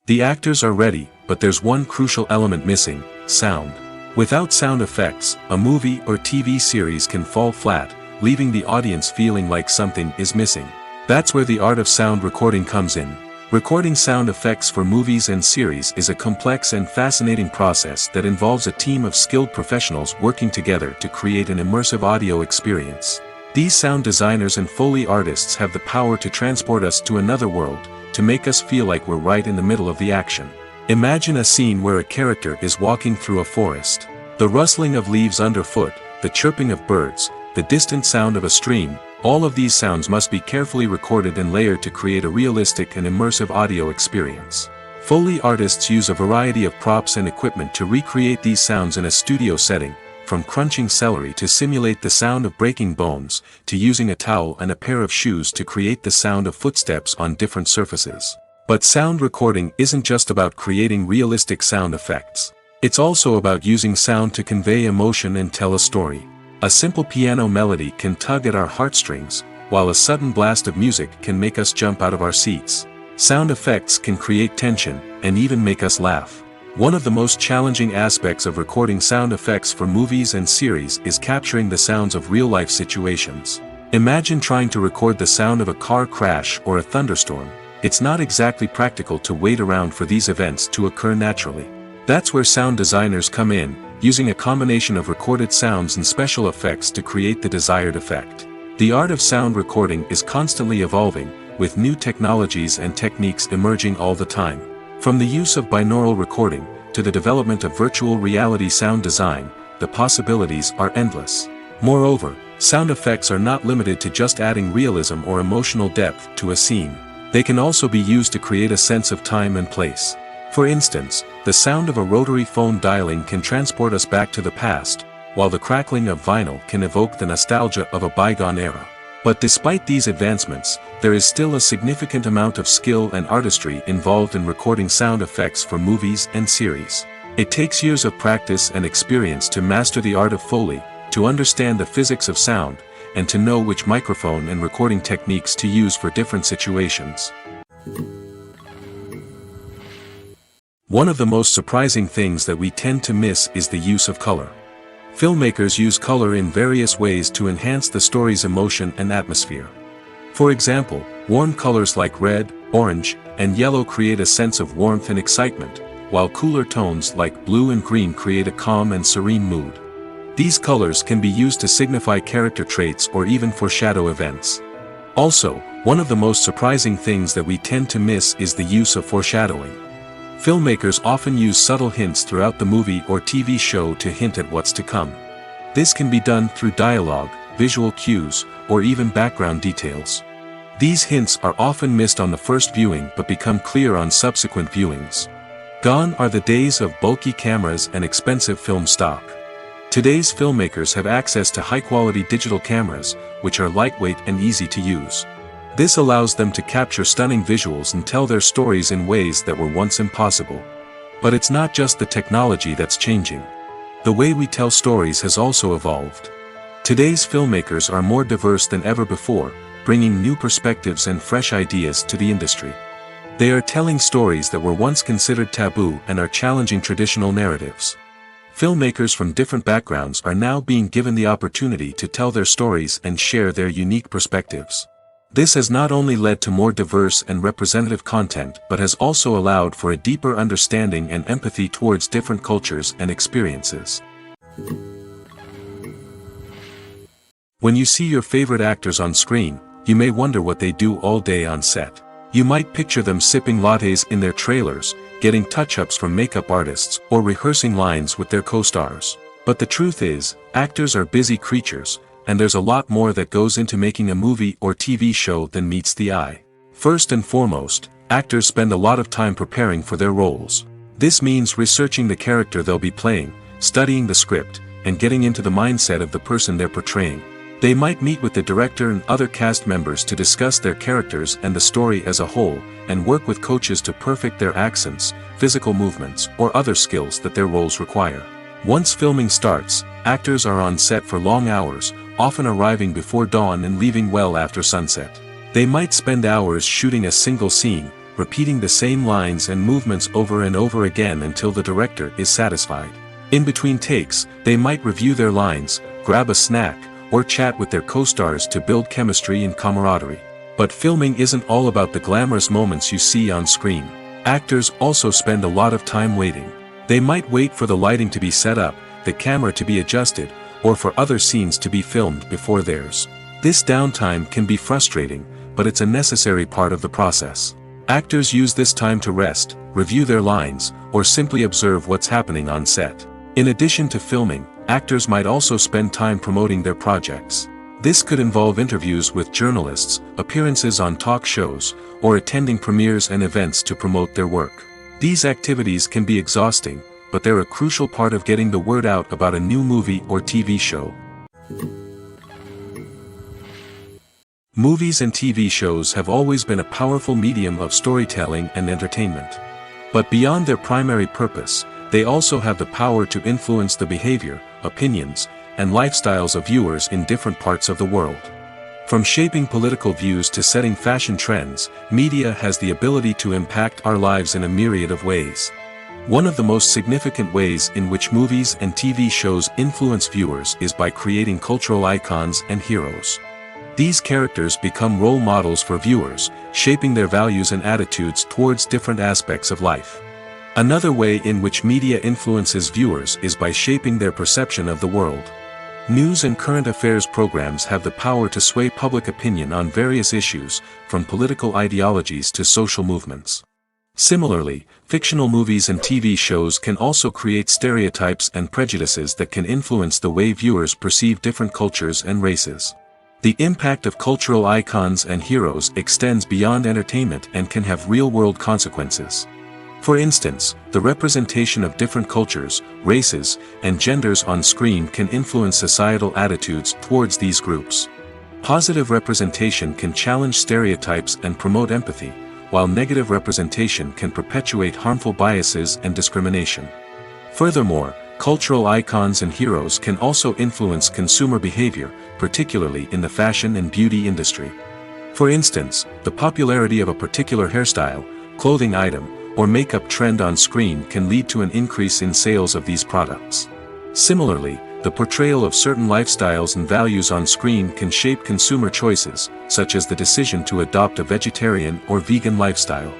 The actors are ready, but there's one crucial element missing: sound. Without sound effects, a movie or TV series can fall flat, leaving the audience feeling like something is missing. That's where the art of sound recording comes in. Recording sound effects for movies and series is a complex and fascinating process that involves a team of skilled professionals working together to create an immersive audio experience. These sound designers and Foley artists have the power to transport us to another world, to make us feel like we're right in the middle of the action. Imagine a scene where a character is walking through a forest. The rustling of leaves underfoot, the chirping of birds, the distant sound of a stream, all of these sounds must be carefully recorded and layered to create a realistic and immersive audio experience. Foley artists use a variety of props and equipment to recreate these sounds in a studio setting, from crunching celery to simulate the sound of breaking bones, to using a towel and a pair of shoes to create the sound of footsteps on different surfaces. But sound recording isn't just about creating realistic sound effects. It's also about using sound to convey emotion and tell a story. A simple piano melody can tug at our heartstrings, while a sudden blast of music can make us jump out of our seats. Sound effects can create tension, and even make us laugh. One of the most challenging aspects of recording sound effects for movies and series is capturing the sounds of real-life situations. Imagine trying to record the sound of a car crash or a thunderstorm. It's not exactly practical to wait around for these events to occur naturally. That's where sound designers come in, using a combination of recorded sounds and special effects to create the desired effect. The art of sound recording is constantly evolving, with new technologies and techniques emerging all the time. From the use of binaural recording, to the development of virtual reality sound design, the possibilities are endless. Moreover, sound effects are not limited to just adding realism or emotional depth to a scene. They can also be used to create a sense of time and place. For instance, the sound of a rotary phone dialing can transport us back to the past, while the crackling of vinyl can evoke the nostalgia of a bygone era. But despite these advancements, there is still a significant amount of skill and artistry involved in recording sound effects for movies and series. It takes years of practice and experience to master the art of Foley, to understand the physics of sound, and to know which microphone and recording techniques to use for different situations. One of the most surprising things that we tend to miss is the use of color. Filmmakers use color in various ways to enhance the story's emotion and atmosphere. For example, warm colors like red, orange, and yellow create a sense of warmth and excitement, while cooler tones like blue and green create a calm and serene mood. These colors can be used to signify character traits or even foreshadow events. Also, one of the most surprising things that we tend to miss is the use of foreshadowing. Filmmakers often use subtle hints throughout the movie or TV show to hint at what's to come. This can be done through dialogue, visual cues, or even background details. These hints are often missed on the first viewing but become clear on subsequent viewings. Gone are the days of bulky cameras and expensive film stock. Today's filmmakers have access to high-quality digital cameras, which are lightweight and easy to use. This allows them to capture stunning visuals and tell their stories in ways that were once impossible. But it's not just the technology that's changing. The way we tell stories has also evolved. Today's filmmakers are more diverse than ever before, bringing new perspectives and fresh ideas to the industry. They are telling stories that were once considered taboo and are challenging traditional narratives. Filmmakers from different backgrounds are now being given the opportunity to tell their stories and share their unique perspectives. This has not only led to more diverse and representative content but has also allowed for a deeper understanding and empathy towards different cultures and experiences. When you see your favorite actors on screen, you may wonder what they do all day on set. You might picture them sipping lattes in their trailers, getting touch-ups from makeup artists, or rehearsing lines with their co-stars. But the truth is, actors are busy creatures, and there's a lot more that goes into making a movie or TV show than meets the eye. First and foremost, actors spend a lot of time preparing for their roles. This means researching the character they'll be playing, studying the script, and getting into the mindset of the person they're portraying. They might meet with the director and other cast members to discuss their characters and the story as a whole, and work with coaches to perfect their accents, physical movements, or other skills that their roles require. Once filming starts, actors are on set for long hours, often arriving before dawn and leaving well after sunset. They might spend hours shooting a single scene, repeating the same lines and movements over and over again until the director is satisfied. In between takes, they might review their lines, grab a snack, or chat with their co-stars to build chemistry and camaraderie. But filming isn't all about the glamorous moments you see on screen. Actors also spend a lot of time waiting. They might wait for the lighting to be set up, the camera to be adjusted, or for other scenes to be filmed before theirs. This downtime can be frustrating, but it's a necessary part of the process. Actors use this time to rest, review their lines, or simply observe what's happening on set. In addition to filming, actors might also spend time promoting their projects. This could involve interviews with journalists, appearances on talk shows, or attending premieres and events to promote their work. These activities can be exhausting, but they're a crucial part of getting the word out about a new movie or TV show. Movies and TV shows have always been a powerful medium of storytelling and entertainment. But beyond their primary purpose, they also have the power to influence the behavior, opinions, and lifestyles of viewers in different parts of the world. From shaping political views to setting fashion trends, media has the ability to impact our lives in a myriad of ways. One of the most significant ways in which movies and TV shows influence viewers is by creating cultural icons and heroes. These characters become role models for viewers, shaping their values and attitudes towards different aspects of life. Another way in which media influences viewers is by shaping their perception of the world. News and current affairs programs have the power to sway public opinion on various issues, from political ideologies to social movements. Similarly, fictional movies and TV shows can also create stereotypes and prejudices that can influence the way viewers perceive different cultures and races. The impact of cultural icons and heroes extends beyond entertainment and can have real-world consequences. For instance, the representation of different cultures, races, and genders on screen can influence societal attitudes towards these groups. Positive representation can challenge stereotypes and promote empathy, while negative representation can perpetuate harmful biases and discrimination. Furthermore, cultural icons and heroes can also influence consumer behavior, particularly in the fashion and beauty industry. For instance, the popularity of a particular hairstyle, clothing item, or makeup trend on screen can lead to an increase in sales of these products. Similarly, the portrayal of certain lifestyles and values on screen can shape consumer choices, such as the decision to adopt a vegetarian or vegan lifestyle.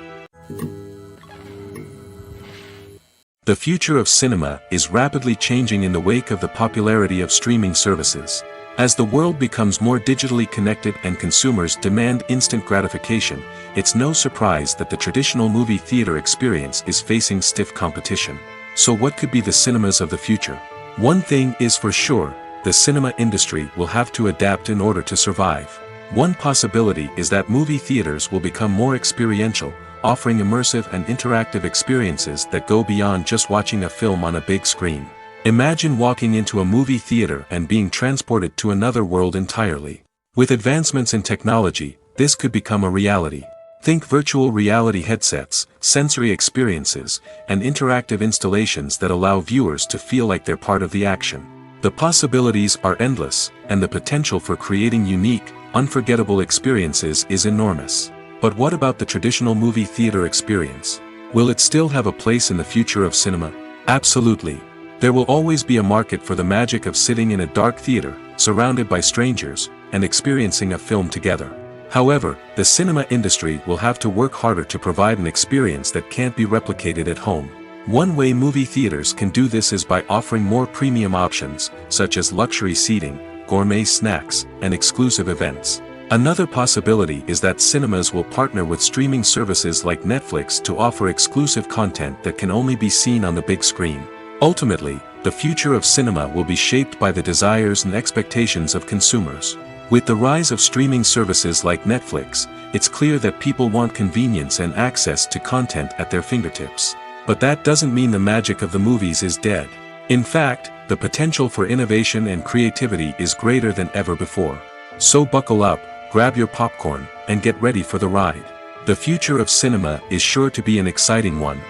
The future of cinema is rapidly changing in the wake of the popularity of streaming services. As the world becomes more digitally connected and consumers demand instant gratification, it's no surprise that the traditional movie theater experience is facing stiff competition. So what could be the cinemas of the future? One thing is for sure, the cinema industry will have to adapt in order to survive. One possibility is that movie theaters will become more experiential, offering immersive and interactive experiences that go beyond just watching a film on a big screen. Imagine walking into a movie theater and being transported to another world entirely. With advancements in technology, this could become a reality. Think virtual reality headsets, sensory experiences, and interactive installations that allow viewers to feel like they're part of the action. The possibilities are endless, and the potential for creating unique, unforgettable experiences is enormous. But what about the traditional movie theater experience? Will it still have a place in the future of cinema? Absolutely. There will always be a market for the magic of sitting in a dark theater, surrounded by strangers, and experiencing a film together. However, the cinema industry will have to work harder to provide an experience that can't be replicated at home. One way movie theaters can do this is by offering more premium options, such as luxury seating, gourmet snacks, and exclusive events. Another possibility is that cinemas will partner with streaming services like Netflix to offer exclusive content that can only be seen on the big screen. Ultimately, the future of cinema will be shaped by the desires and expectations of consumers. With the rise of streaming services like Netflix, it's clear that people want convenience and access to content at their fingertips. But that doesn't mean the magic of the movies is dead. In fact, the potential for innovation and creativity is greater than ever before. So buckle up, grab your popcorn, and get ready for the ride. The future of cinema is sure to be an exciting one.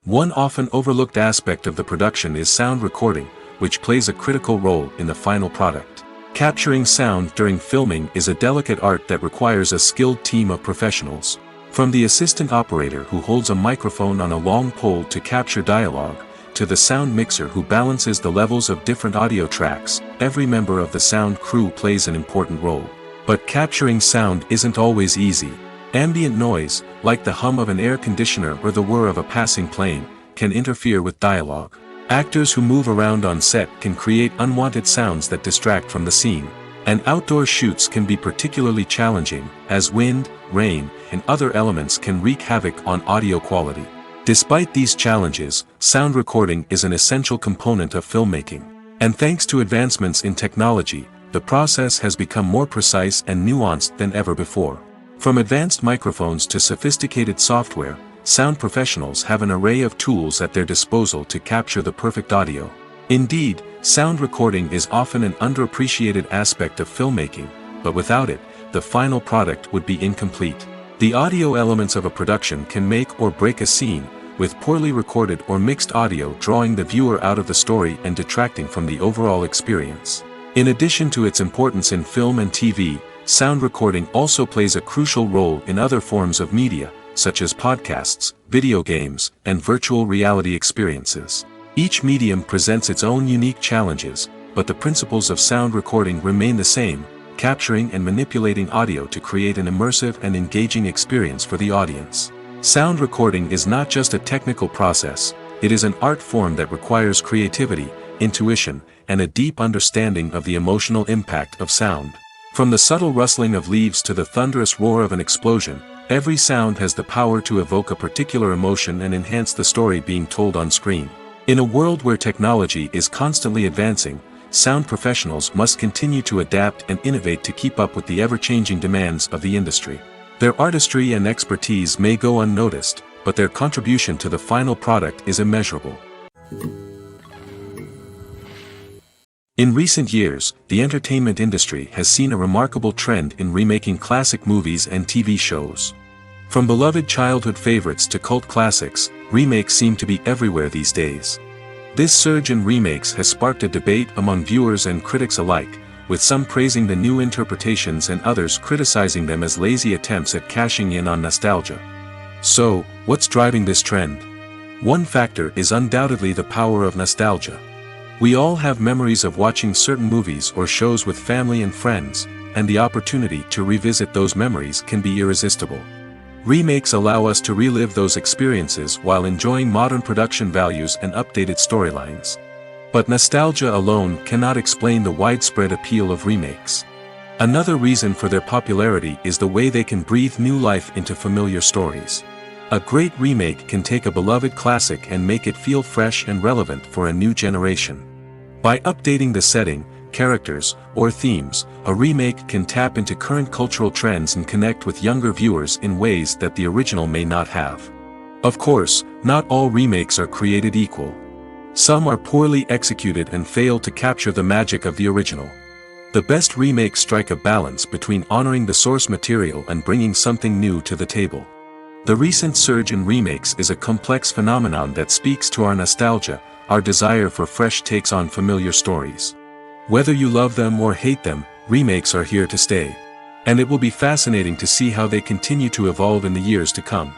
One often overlooked aspect of the production is sound recording, which plays a critical role in the final product. Capturing sound during filming is a delicate art that requires a skilled team of professionals. From the assistant operator who holds a microphone on a long pole to capture dialogue, to the sound mixer who balances the levels of different audio tracks, every member of the sound crew plays an important role. But capturing sound isn't always easy. Ambient noise, like the hum of an air conditioner or the whir of a passing plane, can interfere with dialogue. Actors who move around on set can create unwanted sounds that distract from the scene. And outdoor shoots can be particularly challenging, as wind, rain, and other elements can wreak havoc on audio quality. Despite these challenges, sound recording is an essential component of filmmaking. And thanks to advancements in technology, the process has become more precise and nuanced than ever before. From advanced microphones to sophisticated software, sound professionals have an array of tools at their disposal to capture the perfect audio. Indeed, sound recording is often an underappreciated aspect of filmmaking, but without it, the final product would be incomplete. The audio elements of a production can make or break a scene, with poorly recorded or mixed audio drawing the viewer out of the story and detracting from the overall experience. In addition to its importance in film and TV, sound recording also plays a crucial role in other forms of media, such as podcasts, video games, and virtual reality experiences. Each medium presents its own unique challenges, but the principles of sound recording remain the same, capturing and manipulating audio to create an immersive and engaging experience for the audience. Sound recording is not just a technical process, it is an art form that requires creativity, intuition, and a deep understanding of the emotional impact of sound. From the subtle rustling of leaves to the thunderous roar of an explosion, every sound has the power to evoke a particular emotion and enhance the story being told on screen. In a world where technology is constantly advancing, sound professionals must continue to adapt and innovate to keep up with the ever-changing demands of the industry. Their artistry and expertise may go unnoticed, but their contribution to the final product is immeasurable. In recent years, the entertainment industry has seen a remarkable trend in remaking classic movies and TV shows. From beloved childhood favorites to cult classics, remakes seem to be everywhere these days. This surge in remakes has sparked a debate among viewers and critics alike, with some praising the new interpretations and others criticizing them as lazy attempts at cashing in on nostalgia. So, what's driving this trend? One factor is undoubtedly the power of nostalgia. We all have memories of watching certain movies or shows with family and friends, and the opportunity to revisit those memories can be irresistible. Remakes allow us to relive those experiences while enjoying modern production values and updated storylines. But nostalgia alone cannot explain the widespread appeal of remakes. Another reason for their popularity is the way they can breathe new life into familiar stories. A great remake can take a beloved classic and make it feel fresh and relevant for a new generation. By updating the setting, characters, or themes, a remake can tap into current cultural trends and connect with younger viewers in ways that the original may not have. Of course, not all remakes are created equal. Some are poorly executed and fail to capture the magic of the original. The best remakes strike a balance between honoring the source material and bringing something new to the table. The recent surge in remakes is a complex phenomenon that speaks to our nostalgia, our desire for fresh takes on familiar stories. Whether you love them or hate them, remakes are here to stay. And it will be fascinating to see how they continue to evolve in the years to come.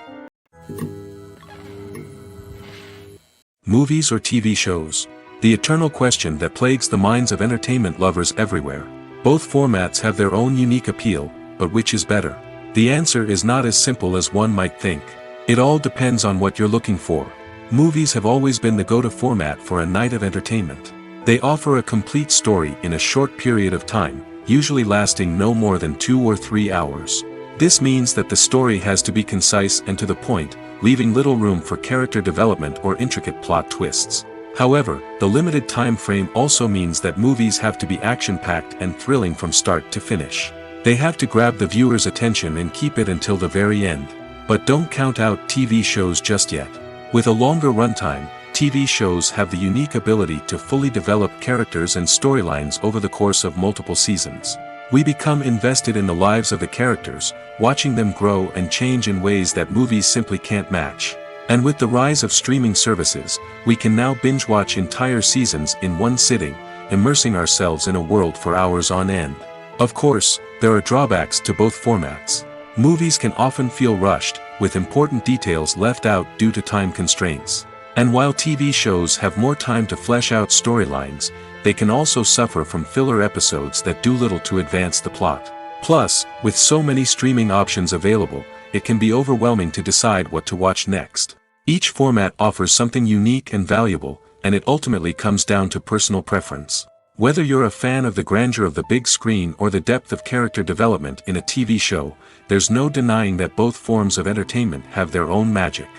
Movies or TV shows? The eternal question that plagues the minds of entertainment lovers everywhere. Both formats have their own unique appeal, but which is better? The answer is not as simple as one might think. It all depends on what you're looking for. Movies have always been the go-to format for a night of entertainment. They offer a complete story in a short period of time, usually lasting no more than 2 or 3 hours. This means that the story has to be concise and to the point, leaving little room for character development or intricate plot twists. However, the limited time frame also means that movies have to be action-packed and thrilling from start to finish. They have to grab the viewer's attention and keep it until the very end. But don't count out TV shows just yet. With a longer runtime, TV shows have the unique ability to fully develop characters and storylines over the course of multiple seasons. We become invested in the lives of the characters, watching them grow and change in ways that movies simply can't match. And with the rise of streaming services, we can now binge-watch entire seasons in one sitting, immersing ourselves in a world for hours on end. Of course, there are drawbacks to both formats. Movies can often feel rushed, with important details left out due to time constraints. And while TV shows have more time to flesh out storylines, they can also suffer from filler episodes that do little to advance the plot. Plus, with so many streaming options available, it can be overwhelming to decide what to watch next. Each format offers something unique and valuable, and it ultimately comes down to personal preference. Whether you're a fan of the grandeur of the big screen or the depth of character development in a TV show, there's no denying that both forms of entertainment have their own magic.